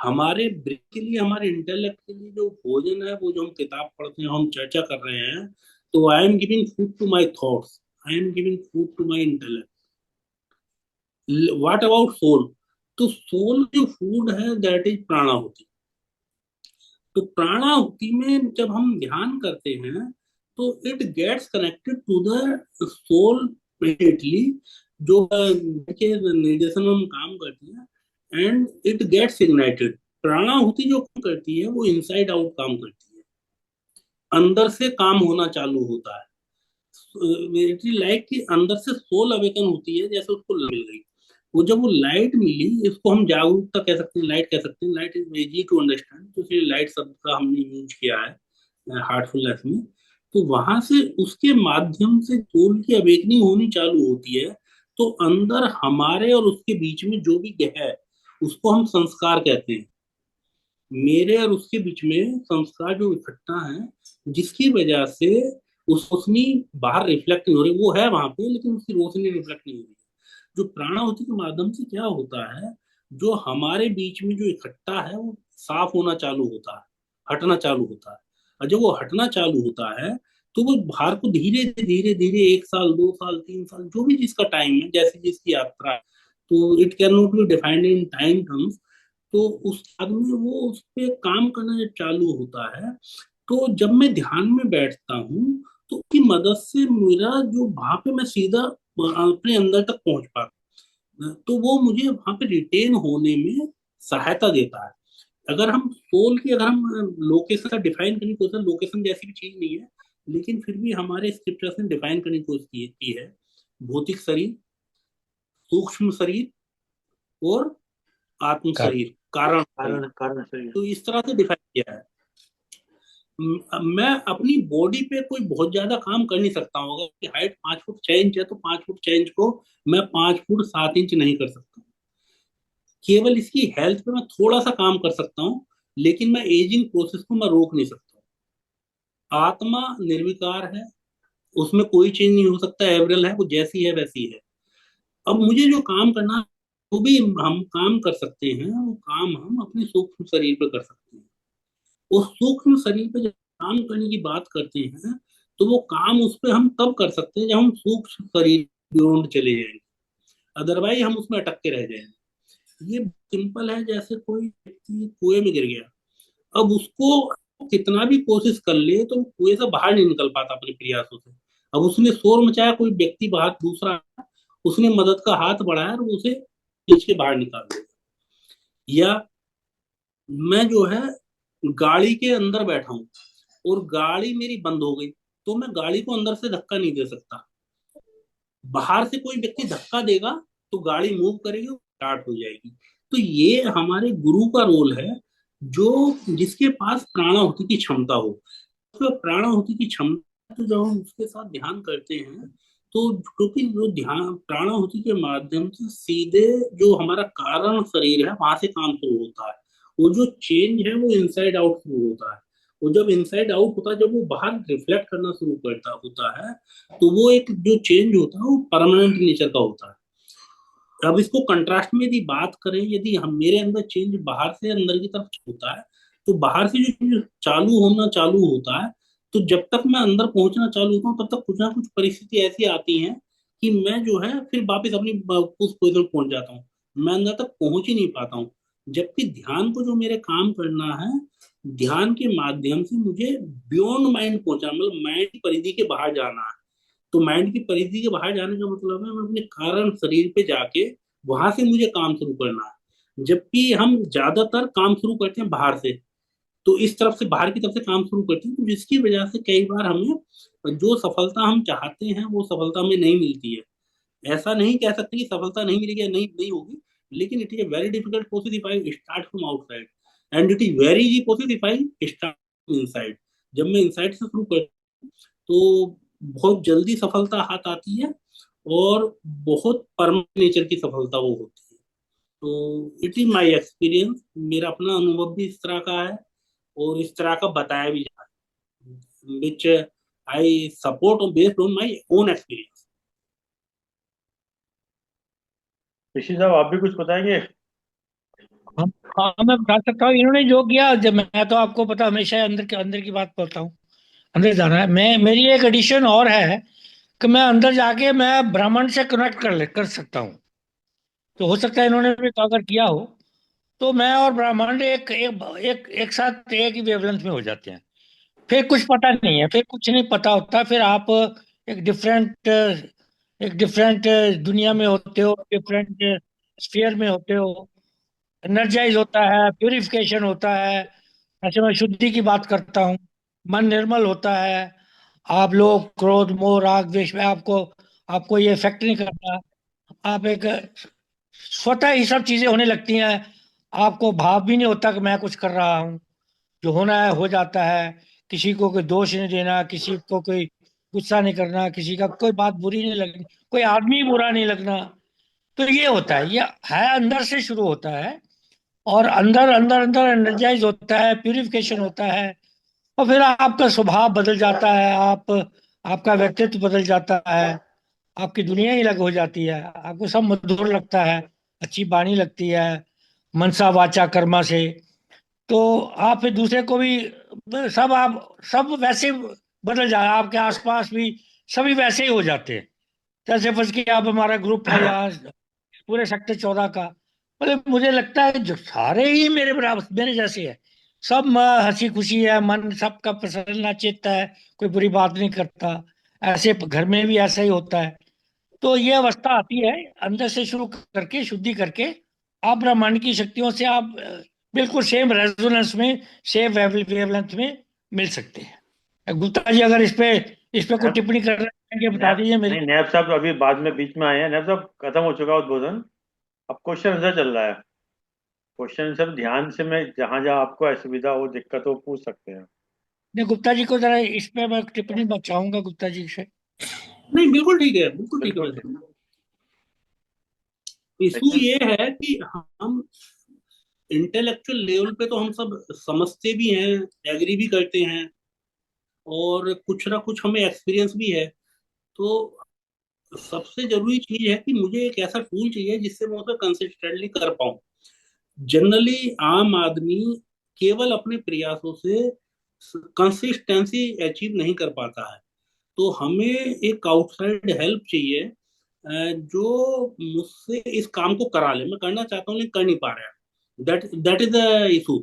[SPEAKER 2] हमारे ब्रेन के लिए, हमारे इंटेलेक्ट के लिए जो भोजन है, वो जो हम किताब पढ़ते हैं, हम चर्चा कर रहे हैं, तो I am giving food to my thoughts, I am giving food to my intellect. What about soul? तो सोल जो फूड है, दैट इज प्राणाहुति। तो प्राणाहुति में जब हम ध्यान करते हैं, तो it gets connected to the soul immediately, जो के निर्देशन में हम काम करते हैं, and it gets ignited. Pranahuti जो करती है वो इनसाइड आउट काम करती है, अंदर से काम होना चालू होता है। इट इज लाइक कि अंदर से सोल अवेकन होती है, जैसे उसको मिल गई। वो जब वो लाइट मिली, इसको हम जागरूकता कह सकते हैं, लाइट कह सकते हैं, light is easy to understand, तो इसलिए लाइट शब्द का हमने यूज किया है हार्टफुलनेस में। तो वहां से उसके माध्यम से सोल की अवेकनिंग होनी चालू होती है। तो अंदर हमारे और उसके बीच में जो भी है उसको हम संस्कार कहते हैं। मेरे और उसके बीच में संस्कार जो इकट्ठा है, जिसकी वजह से उस रोशनी बाहर रिफ्लेक्ट नहीं हो रही, वो है वहां पे लेकिन उसकी रोशनी रिफ्लेक्ट नहीं हो रही। जो प्राणाहुति के माध्यम से क्या होता है, जो हमारे बीच में जो इकट्ठा है वो साफ होना चालू होता है, हटना चालू होता है। और जब वो हटना चालू होता है तो वो बाहर को धीरे धीरे धीरे 1 साल 2 साल 3 साल जो भी जिसका टाइम है, जैसे जिसकी यात्रा है, तो it can not be defined in time terms. तो उस बाद में वो उस पे काम करना जब चालू होता है, तो जब मैं ध्यान में बैठता हूँ तो उसकी मदद से मेरा जो वहां पे मैं सीधा अपने अंदर तक पहुंच पाता हूँ। तो वो मुझे वहां पे रिटेन होने में सहायता देता है। अगर हम सोल की, अगर हम लोकेशन का डिफाइन करने की कोशिश, लोकेशन जैसी भी चीज नहीं है, लेकिन फिर भी हमारे स्क्रिप्चर्स ने डिफाइन करने की कोशिश की है। भौतिक शरीर, सूक्ष्म शरीर और आत्म
[SPEAKER 3] कर
[SPEAKER 2] शरीर, कारण शरीर।
[SPEAKER 1] कारण कारण शरीर।
[SPEAKER 2] तो इस तरह से डिफाइन किया है। मैं अपनी बॉडी पे कोई बहुत ज्यादा काम कर नहीं सकता हूँ। अगर हाइट 5 फुट 6 इंच है तो 5 फुट 6 इंच को मैं 5 फुट 7 इंच नहीं कर सकता। केवल इसकी हेल्थ पे मैं थोड़ा सा काम कर सकता हूँ, लेकिन मैं एजिंग प्रोसेस को मैं रोक नहीं सकता। आत्मा निर्विकार है, उसमें कोई चेंज नहीं हो सकता, एवरेल है, वो जैसी है वैसी है। अब मुझे जो काम करना है, वो भी हम काम कर सकते हैं, वो काम हम अपने सूक्ष्म शरीर पे कर सकते हैं। उस सूक्ष्म शरीर पे जब काम करने की बात करते हैं, तो वो काम उस पे हम तब कर सकते हैं जब हम सूक्ष्म शरीर बियॉन्ड चले जाएंगे। अदरवाइज हम उसमें अटक के रह जाएंगे। ये सिंपल है, जैसे कोई व्यक्ति कुएं में गिर गया, अब उसको कितना भी कोशिश कर ले तो वो कुएं से बाहर नहीं निकल पाता अपने प्रयासों से। अब उसने शोर मचाया, कोई व्यक्ति बाहर दूसरा, उसने मदद का हाथ बढ़ाया और उसे खींच के बाहर निकाल दिया। या मैं जो है गाड़ी के अंदर बैठा हूँ और गाड़ी मेरी बंद हो गई, तो मैं गाड़ी को अंदर से धक्का नहीं दे सकता। बाहर से कोई व्यक्ति धक्का देगा तो गाड़ी मूव करेगी और स्टार्ट हो जाएगी। तो ये हमारे गुरु का रोल है, जो जिसके पास प्राणाहुति की क्षमता हो। तो प्राणाहुति की क्षमता, तो जब हम उसके साथ ध्यान करते हैं, तो क्योंकि जो ध्यान प्राणाहुति के माध्यम से सीधे जो हमारा कारण शरीर है वहां से काम शुरू होता है। वो जो चेंज है वो इनसाइड आउट शुरू होता है। वो जब इनसाइड आउट होता है, जब वो बाहर रिफ्लेक्ट करना शुरू करता होता है, तो वो एक जो चेंज होता है वो परमानेंट नेचर का होता है। अब इसको कंट्रास्ट में यदि बात करें, यदि हम मेरे अंदर चेंज बाहर से अंदर की तरफ होता है, तो बाहर से जो चीज चालू होना चालू होता है, तो जब तक मैं अंदर पहुंचना चालू होता हूँ तब तक कुछ ना कुछ परिस्थिति ऐसी आती है कि मैं जो है फिर वापस अपनी उस पोजिशन पहुंच जाता हूँ। मैं अंदर तक पहुंच ही नहीं पाता हूँ। जबकि ध्यान को जो मेरे काम करना है, ध्यान के माध्यम से मुझे बियॉन्ड माइंड पहुंचना, मतलब माइंड की परिधि के बाहर जाना है। तो माइंड की परिधि के बाहर जाने का मतलब है मैं अपने कारण शरीर पे जाके वहां से मुझे काम शुरू करना है। जबकि हम ज्यादातर काम शुरू करते हैं बाहर से, तो इस तरफ से, बाहर की तरफ से काम शुरू करते हैं, तो जिसकी वजह से कई बार हमें जो सफलता हम चाहते हैं वो सफलता हमें नहीं मिलती है। ऐसा नहीं कह सकते कि सफलता नहीं मिलेगी या नहीं नहीं होगी, लेकिन it is a very difficult process if I start from outside, and it is very easy process if I start from inside. जब मैं इनसाइड से शुरू कर, तो बहुत जल्दी सफलता हाथ आती है और बहुत परमानेंट नेचर की सफलता वो होती है। तो इट इज माई एक्सपीरियंस, मेरा अपना अनुभव भी इस तरह का है और इस तरह का बताया भी जाता है, which I support based on my own experience.
[SPEAKER 1] Rishi साहब, आप भी कुछ बताएंगे?
[SPEAKER 3] हाँ, हाँ, मैं बता सकता हूँ इन्होंने जो किया। जब मैं तो आपको पता हमेशा अंदर की बात बोलता हूँ, अंदर जाना है। मैं मेरी एक एडिशन और है कि मैं अंदर जाके मैं ब्राह्मण से कनेक्ट कर सकता हूँ। तो हो सकता है इन्होंने भी अगर किया हो, तो मैं और ब्राह्मण एक साथ एक ही वेवलेंथ में हो जाते हैं। फिर कुछ पता नहीं है, फिर कुछ नहीं पता होता, फिर आप एक डिफरेंट एक डिफरेंट दुनिया में होते हो, डिफरेंट स्फीयर में होते हो। एनर्जाइज होता है, प्यूरिफिकेशन होता है। ऐसे मैं शुद्धि की बात करता हूँ। मन निर्मल होता है। आप लोग क्रोध मोह राग द्वेष में आपको आपको ये इफेक्ट नहीं करता। आप एक स्वतः ही सब चीजें होने लगती हैं। आपको भाव भी नहीं होता कि मैं कुछ कर रहा हूँ। जो होना है हो जाता है। किसी को कोई दोष नहीं देना, किसी को कोई गुस्सा नहीं करना, किसी का कोई बात बुरी नहीं लगनी, कोई आदमी बुरा नहीं लगना। तो ये होता है, ये है अंदर से शुरू होता है, और अंदर अंदर अंदर एनर्जाइज होता है, प्यूरिफिकेशन होता है, और फिर आपका स्वभाव बदल जाता है, आप आपका व्यक्तित्व बदल जाता है, आपकी दुनिया ही अलग हो जाती है, आपको सब मधुर लगता है, अच्छी वाणी लगती है, मनसा वाचा कर्मा से। तो आप फिर दूसरे को भी, सब आप सब वैसे बदल जाए, आपके आसपास भी सभी वैसे ही हो जाते हैं। जैसे फर्ज की आप, हमारा ग्रुप है यहाँ पूरे सेक्टर 14 का, मतलब मुझे लगता है जो सारे ही मेरे बराबर मेरे जैसे है, सब हंसी खुशी है, मन सबका प्रसन्न चित्त है, कोई बुरी बात नहीं करता। ऐसे घर में भी ऐसा ही होता है। तो ये अवस्था आती है अंदर से शुरू करके, शुद्धि करके आप ब्रह्मांड की शक्तियों से आप बिल्कुल सेम रेजोनेंस में, सेम वेवलेंथ में मिल सकते हैं। गुप्ता जी अगर इस पे कोई
[SPEAKER 1] नैब
[SPEAKER 3] टिप्पणी कर रहे हैं बता
[SPEAKER 1] नैब
[SPEAKER 3] दीजिए मेरी।
[SPEAKER 1] नहीं, नैब साहब अभी बाद में बीच में आए हैं। नैब साहब खत्म हो चुका उद्बोधन, अब क्वेश्चन आंसर चल रहा है। क्वेश्चन सब ध्यान से, मैं जहां जहां आपको असुविधा हो, दिक्कत हो, पूछ सकते हैं।
[SPEAKER 3] नहीं, गुप्ता जी को जरा इस पे मैं टिप्पणी चाहूंगा गुप्ता जी से।
[SPEAKER 2] नहीं, बिल्कुल ठीक है, बिल्कुल ठीक है।
[SPEAKER 1] बिल्कुल
[SPEAKER 2] वैसे
[SPEAKER 1] ठीक।
[SPEAKER 2] इशू
[SPEAKER 1] लेकिन
[SPEAKER 2] ये है कि हम इंटेलेक्चुअल लेवल पे तो हम सब समझते भी हैं, एग्री भी करते हैं, और कुछ ना कुछ हमें एक्सपीरियंस भी है। तो सबसे जरूरी चीज है कि मुझे एक ऐसा टूल चाहिए जिससे मैं उसे कंसिस्टेंटली कर पाऊँ। जनरली आम आदमी केवल अपने प्रयासों से कंसिस्टेंसी अचीव नहीं कर पाता है। तो हमें एक आउटसाइड हेल्प चाहिए, जो मुझसे इस काम को करा ले। मैं करना चाहता हूँ लेकिन कर नहीं पा रहा। That that is the issue.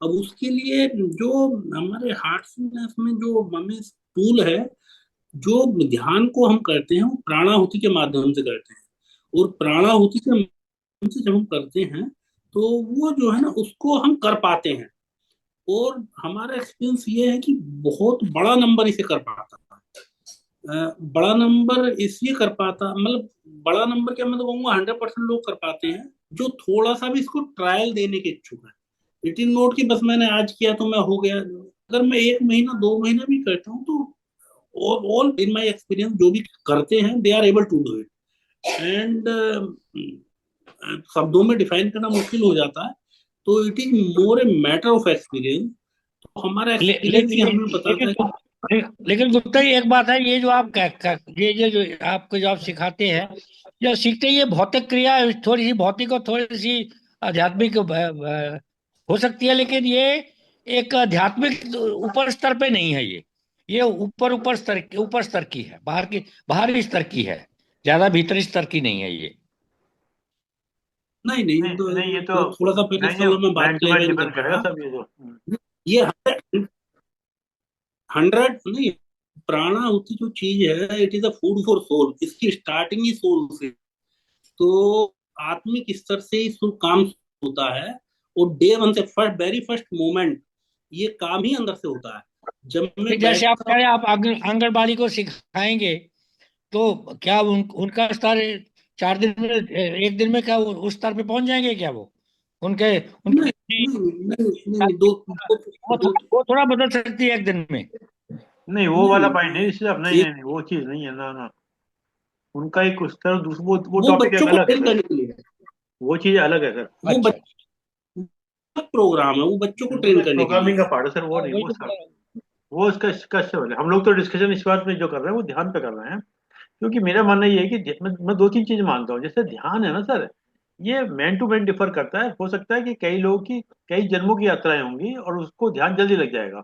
[SPEAKER 2] अब उसके लिए जो हमारे हार्टफुलनेस में जो हमें टूल है, जो ध्यान को हम करते हैं वो प्राणाहुति के माध्यम से करते हैं। और प्राणाहुति के माध्यम से जब हम करते हैं तो वो जो है ना, उसको हम कर पाते हैं। और हमारा एक्सपीरियंस ये है कि बहुत बड़ा नंबर इसे कर पाता है। बड़ा नंबर इसलिए कर पाता, मतलब बड़ा नंबर क्या, मैं तो कहूँगा 100% लोग कर पाते हैं जो थोड़ा सा भी इसको ट्रायल देने के इच्छुक है। इट इज नोट कि बस मैंने आज किया तो मैं हो गया। अगर मैं 1 महीना 2 महीना भी करता हूँ तो ऑल इन माय एक्सपीरियंस जो भी करते हैं they are able to do it. And शब्दों में डिफाइन करना मुश्किल हो जाता है। तो it is more a matter of experience. तो हमारा
[SPEAKER 3] ले, ले,
[SPEAKER 2] एक्सपीरियंस ही
[SPEAKER 3] ले,
[SPEAKER 2] हमें बताता है कि
[SPEAKER 3] लेकिन गुप्ता जी एक बात है, ये जो आप ये जो आपको जो आप सिखाते हैं, जो सीखते हैं, ये भौतिक क्रिया थोड़ी सी भौतिक और थोड़ी सी आध्यात्मिक हो सकती है, लेकिन ये एक आध्यात्मिक ऊपर स्तर पे नहीं है। ये ऊपर ऊपर स्तर की है, बाहरी स्तर की है, ज्यादा भीतरी स्तर की नहीं है ये।
[SPEAKER 2] नहीं नहीं,
[SPEAKER 1] नहीं
[SPEAKER 2] तो
[SPEAKER 1] नहीं, ये तो
[SPEAKER 2] थोड़ा सा फिर इस
[SPEAKER 1] नहीं, ये
[SPEAKER 2] समय मैं बात
[SPEAKER 1] मैन टू मैन
[SPEAKER 2] क्लियर नहीं कर
[SPEAKER 1] डिपेंड करेगा
[SPEAKER 2] पाया।
[SPEAKER 1] सब ये जो।
[SPEAKER 2] ये 100 नहीं, प्राणाहुति जो चीज है it is a food for soul. इसकी स्टार्टिंग ही सोल से। तो आत्मिक स्तर से ही काम होता है। और डे वन से फर्स्ट वेरी फर्स्ट मोमेंट ये काम ही अंदर से होता है। जब
[SPEAKER 3] फिर
[SPEAKER 2] मैं
[SPEAKER 3] जैसे आप
[SPEAKER 2] बैठता
[SPEAKER 3] कह रहे हैं आप आंगनबाड़ी को सिखाएंगे, तो क्या उनका स्तर 4 दिन में, एक दिन में क्या उस स्तर पे पहुंच जाएंगे क्या वो? उनके
[SPEAKER 2] नहीं
[SPEAKER 3] उनकी
[SPEAKER 2] नहीं नहीं नहीं,
[SPEAKER 3] वो थोड़ा बदल सकती है एक दिन में।
[SPEAKER 1] नहीं, वो वाला पॉइंट
[SPEAKER 2] नहीं,
[SPEAKER 1] नहीं इसलिए, अब नहीं
[SPEAKER 2] एक
[SPEAKER 1] नहीं नहीं, वो चीज नहीं है ना ना। उनका एक उस तरह दूसरा वो
[SPEAKER 2] वो
[SPEAKER 1] टॉपिक
[SPEAKER 2] बच्चों
[SPEAKER 1] एक
[SPEAKER 2] को
[SPEAKER 1] अलग है
[SPEAKER 2] ट्रेन
[SPEAKER 1] सर।
[SPEAKER 2] करने के लिए है।
[SPEAKER 1] वो चीज अलग है सर।
[SPEAKER 2] वो
[SPEAKER 3] अच्छा।
[SPEAKER 2] प्रोग्राम है, वो बच्चों को
[SPEAKER 1] वो तो
[SPEAKER 2] ट्रेन
[SPEAKER 1] एक
[SPEAKER 2] करने के
[SPEAKER 1] प्रोग्रामिंग
[SPEAKER 2] लिए
[SPEAKER 1] का
[SPEAKER 2] है।
[SPEAKER 1] पार्ट है सर, वो
[SPEAKER 3] हाँ,
[SPEAKER 1] नहीं,
[SPEAKER 3] वही
[SPEAKER 1] वो
[SPEAKER 3] तो
[SPEAKER 1] सर। वो उसका इसका सवाल है। हम लोग तो डिस्कशन इस बात में जो कर रहे हैं वो ध्यान पे कर रहे हैं। क्योंकि मेरा मानना ये है कि मैं दो तीन चीज मानता हूँ। जैसे ध्यान है ना सर, ये मैन टू मैन डिफर करता है। हो सकता है कि कई लोगों की कई जन्मों की यात्राएं होंगी और उसको ध्यान जल्दी लग जाएगा,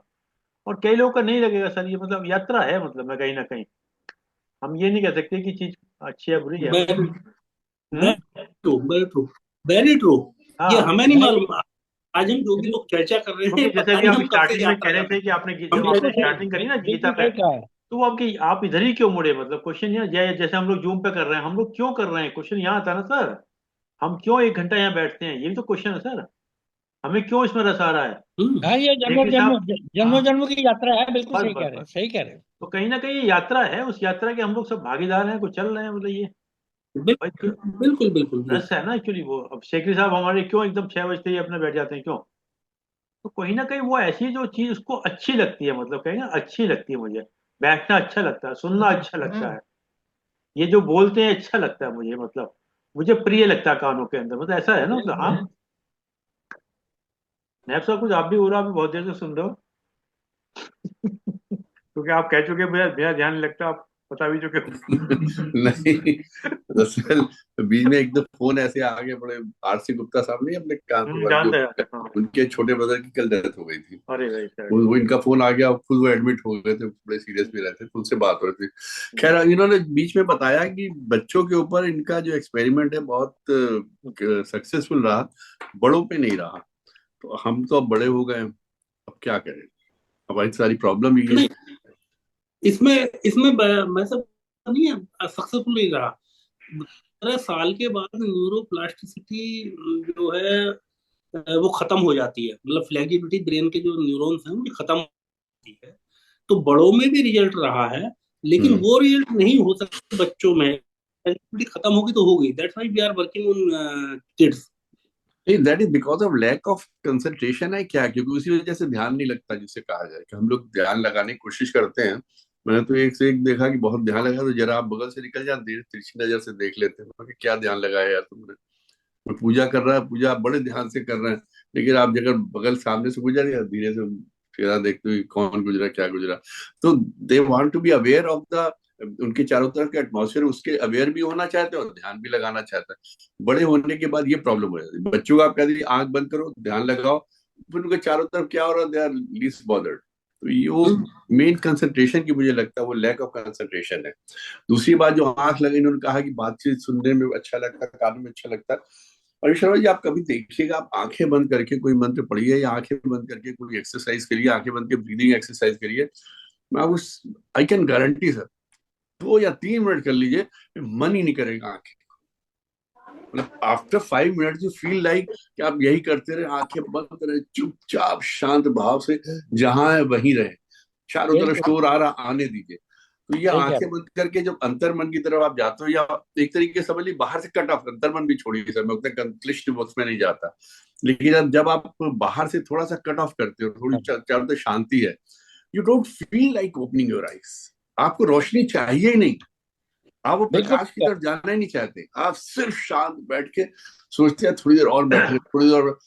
[SPEAKER 1] और कई लोगों का नहीं लगेगा सर। ये मतलब यात्रा है, मतलब मैं कहीं ना कहीं, हम ये नहीं कह सकते कि चीज अच्छी है बुरी है
[SPEAKER 2] वेरी
[SPEAKER 1] मतलब। Hmm.
[SPEAKER 2] True, very true, very true. ये
[SPEAKER 1] हाँ,
[SPEAKER 2] हमें नहीं
[SPEAKER 3] नहीं,
[SPEAKER 2] मालूम। आज हम जो भी लोग चर्चा कर रहे
[SPEAKER 1] क्योंकि
[SPEAKER 2] हैं
[SPEAKER 1] जैसे
[SPEAKER 2] पता
[SPEAKER 1] अभी
[SPEAKER 2] नहीं
[SPEAKER 1] आप
[SPEAKER 2] हम कब से
[SPEAKER 1] स्टार्टिंग में कह
[SPEAKER 2] यात्रा
[SPEAKER 1] रहे
[SPEAKER 2] कर रहे
[SPEAKER 1] थे
[SPEAKER 2] हैं।
[SPEAKER 1] कि आपने जब
[SPEAKER 2] हम
[SPEAKER 1] आपने
[SPEAKER 3] बिल्कुल सही,
[SPEAKER 1] स्टार्टिंग करी ना गीता
[SPEAKER 3] बिल्कुल
[SPEAKER 1] पे,
[SPEAKER 3] सही कहा है।
[SPEAKER 1] तो वो आपकी आप इधर ही क्यों मुड़े? मतलब क्वेश्चन यहाँ जैसे हम लोग जूम पे कर रहे हैं, हम लोग क्यों कर रहे हैं, क्वेश्चन यहाँ आता है ना सर। हम क्यों 1 घंटा यहाँ बैठते हैं, ये भी तो क्वेश्चन है सर। हमें क्यों इसमें रस आ रहा है?
[SPEAKER 2] हम्म,
[SPEAKER 3] हाँ, ये
[SPEAKER 1] शेखरी साहब।
[SPEAKER 3] जन्मों
[SPEAKER 1] हाँ,
[SPEAKER 3] जन्मों की यात्रा है, बिल्कुल
[SPEAKER 1] बस
[SPEAKER 3] सही कह
[SPEAKER 1] बस
[SPEAKER 3] रहे हैं,
[SPEAKER 1] बस।
[SPEAKER 3] सही कह रहे हैं।
[SPEAKER 1] तो कहीं ना कहीं ये यात्रा है, उस यात्रा के हम लोग सब भागीदार हैं, कुछ चल रहे हैं मतलब ये। भाई
[SPEAKER 2] बिल्कुल बिल्कुल
[SPEAKER 1] रस
[SPEAKER 2] बिल्कुल।
[SPEAKER 1] है ना एक्चुअली। वो अब शेखरी साहब हमारे क्यों एकदम 6 बजते ही अपने बैठ जाते हैं, क्यों? तो कहीं ना कहीं वो ऐसी जो चीज उसको अच्छी लगती है, मतलब कहेंगे अच्छी लगती है मुझे, बैठना अच्छा लगता है, सुनना अच्छा लगता है, ये जो बोलते हैं अच्छा लगता है मुझे, मतलब मुझे प्रिय लगता है कानों के अंदर, मतलब ऐसा है ना, मतलब हाँ। नैब साहब कुछ आप भी हो रहा, आप भी बहुत देर से सुन रहे हो। क्योंकि आप कह चुके, मेरा मेरा ध्यान नहीं लगता, आप बता भी चुके हो।
[SPEAKER 4] नहीं, दरअसल बीच में एक दो फोन ऐसे आ गए, बड़े आरसी गुप्ता साहब नहीं अपने कानपुर वाले, जो
[SPEAKER 1] जानते हैं, हाँ।
[SPEAKER 4] उनके छोटे ब्रदर की कल डेथ हो गई थी।
[SPEAKER 1] अरे भाई सर।
[SPEAKER 4] वो इनका फोन आ गया, खुद वो एडमिट हो गए थे, बड़े सीरियस भी रहते थे, उनसे बात हो रही थी। खैर, इन्होंने बीच में बताया कि बच्चों के ऊपर इनका जो एक्सपेरिमेंट है बहुत सक्सेसफुल रहा, बड़ों पे नहीं रहा। तो हम तो अब बड़े हो गए, अब क्या करें, हमारी सारी प्रॉब्लम ही है।
[SPEAKER 2] नहीं, इसमें इसमें मैं सब नहीं है, सक्सेसफुल नहीं रहा। 12 साल के बाद न्यूरोप्लास्टिसिटी जो है वो खत्म हो जाती है, मतलब फ्लेक्सिबिलिटी ब्रेन के जो न्यूरॉन्स हैं वो खत्म होती है। तो बड़ों में भी रिजल्ट रहा है, लेकिन
[SPEAKER 4] हम्म।
[SPEAKER 2] वो रिजल्ट नहीं हो सकता बच्चों में। फ्लेक्सिबिलिटी खत्म होगी तो होगी, that's why we are working on kids.
[SPEAKER 4] नहीं, that is because of lack of concentration है क्या, क्योंकि उसी वजह से ध्यान नहीं लगता, जिसे कहा जाए कि हम लोग ध्यान लगाने की कोशिश करते हैं। मैंने तो एक से एक देखा कि बहुत ध्यान लगा, तो जरा आप बगल से निकल जाते, देर तिरछी नजर से देख लेते हैं, मैं कि क्या ध्यान लगाया यार तुमने। मैं पूजा कर रहा है, पूजा आप बड़े ध्यान से कर रहे हैं, लेकिन आप अगर बगल सामने से गुजर या धीरे से चेहरा देखते हुए कौन गुजरा क्या गुजरा। तो they want to be aware of the, उनके चारों तरफ के एटमॉस्फेयर, उसके अवेयर भी होना चाहते हैं और ध्यान भी लगाना चाहते हैं। बड़े होने के बाद ये प्रॉब्लम हो जाती है बच्चों को, आप कह दीजिए आंख बंद करो ध्यान लगाओ, फिर उनके चारों तरफ क्या हो रहा है, दे आर लीस्ट बॉदर्ड। तो ये वो मेन कंसंट्रेशन की मुझे लगता है वो लैक ऑफ कंसंट्रेशन है। दूसरी बात, जो आंख लगे, इन्होंने कहा कि बातचीत सुनने में अच्छा लगता है, कानों में अच्छा लगता है। और शर्मा जी, आप कभी देखिएगा, आप आंखें बंद करके कोई मंत्र पढ़िए या आंखें बंद करके कोई एक्सरसाइज करिए, आंखें बंद के ब्रीदिंग एक्सरसाइज करिए, मैं उस, आई कैन गारंटी सर, 2 या 3 मिनट कर लीजिए, मन ही नहीं करेगा आंखें, मतलब after 5 minute you feel like कि आप यही करते रहे, आंखें बंद करें, चुपचाप शांत भाव से जहां है वहीं रहे, चारों तरफ शोर आ रहा आने दीजिए। तो ये आंखें बंद करके जब अंतर्मन की तरफ आप जाते हो, या एक तरीके से समझ लीजिए बाहर से कट ऑफ, अंतर्मन भी छोड़िए सर, मैं उतने क्लिष्ट वक्त में नहीं जाता, लेकिन जब आप बाहर से थोड़ा सा कट ऑफ करते हो, थोड़ी चारों तरफ शांति है, you don't feel like opening your eyes, आपको रोशनी चाहिए ही नहीं, आप वो प्रकाश की तरफ जाना ही नहीं चाहते, आप सिर्फ शांत बैठ के सोचते हैं थोड़ी देर और बैठे, थोड़ी देर और,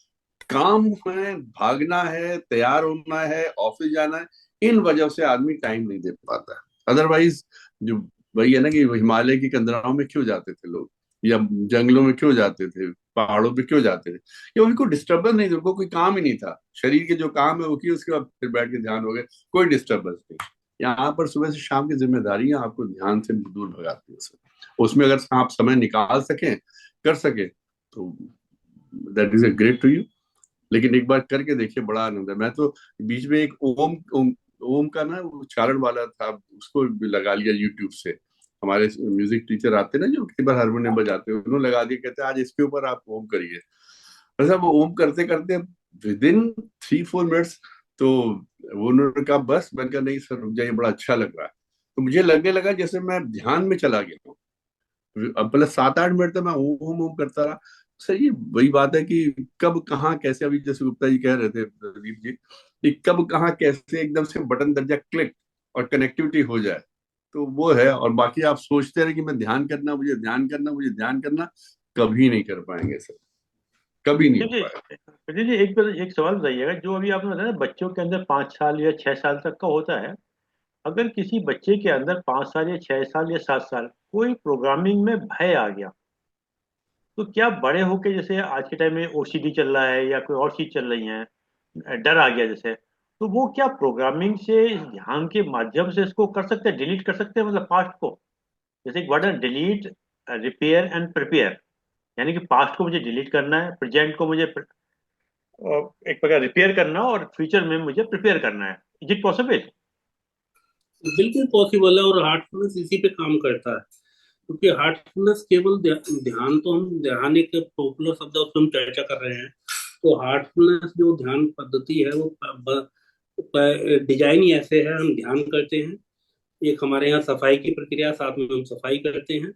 [SPEAKER 4] काम है, भागना है, तैयार होना है, ऑफिस जाना है, इन वजह से आदमी टाइम नहीं दे पाता। अदरवाइज जो वही है ना कि हिमालय की कंदराओं में क्यों जाते थे लोग, या जंगलों में क्यों जाते थे, पहाड़ों पे क्यों जाते थे, कि उनको डिस्टर्बेंस नहीं थी, उनको कोई काम ही नहीं था, शरीर के जो काम है वो किए, उसके बाद फिर बैठ के ध्यान हो गए, कोई डिस्टर्बेंस नहीं। यहाँ पर सुबह से शाम की जिम्मेदारियां आपको ध्यान से दूर भगाती है सर, उसमें अगर आप समय निकाल सकें, कर सके, तो that is a great to you. लेकिन एक बार करके देखिए, बड़ा आनंद है। मैं तो बीच में एक ओम का ना उच्चारण वाला था, उसको भी लगा लिया यूट्यूब से, हमारे म्यूजिक टीचर आते ना जो कई बार हारमोनियम बजाते हैं, उन्होंने लगा दिया, कहते हैं आज इसके ऊपर आप ओम करिए। वैसा वो ओम करते करते विद इन 3-4 मिनट्स, तो वो उन्होंने कहा बस, मैंने कहा नहीं सर रुक जाइए, बड़ा अच्छा लग रहा है। तो मुझे लगने लगा जैसे मैं ध्यान में चला गया हूँ। अब पहले 7-8 मिनट तक मैं ओम ओम करता रहा। सर ये वही बात है कि कब कहाँ कैसे, अभी जैसे गुप्ता जी कह रहे थे, प्रदीप जी, कि कब कहाँ कैसे एकदम से बटन दर्जा क्लिक और कनेक्टिविटी हो जाए, तो वो है। और बाकी आप सोचते रहे कि मैं ध्यान करना, मुझे ध्यान करना, मुझे ध्यान करना, कभी नहीं कर पाएंगे सर, कभी नहीं हो
[SPEAKER 1] देखिए
[SPEAKER 4] पाएगा।
[SPEAKER 1] देखिए, एक सवाल बताइएगा, जो अभी आपने बताया ना, बच्चों के अंदर 5 साल या 6 साल तक का होता है, अगर किसी बच्चे के अंदर 5 साल या 6 साल या 7 साल कोई प्रोग्रामिंग में भय आ गया, तो क्या बड़े होके, जैसे आज के टाइम में ओसीडी चल रहा है या कोई और चीज चल रही है, डर आ गया जैसे, तो वो क्या प्रोग्रामिंग से, इस ध्यान के माध्यम से इसको कर सकते हैं, डिलीट कर सकते हैं, मतलब पास्ट को, जैसे एक वर्ड है डिलीट, रिपेयर एंड प्रिपेयर, यानी कि पास्ट को मुझे डिलीट करना है, प्रेजेंट को मुझे एक प्रकार रिपेयर करना, और फ्यूचर में मुझे प्रिपेयर करना है। Is it possible?
[SPEAKER 2] बिल्कुल पॉसिबल है, और हार्टफुलनेस इसी पे काम करता है। क्योंकि हार्टफुलनेस केवल ध्यान, तो हम ध्यान एक पॉपुलर शब्द है, उस पर हम चर्चा कर रहे हैं। तो हार्टफुलनेस जो ध्यान पद्धति है वो डिजाइन ही ऐसे है, हम ध्यान करते हैं, एक हमारे यहाँ सफाई की प्रक्रिया, साथ में हम सफाई करते हैं,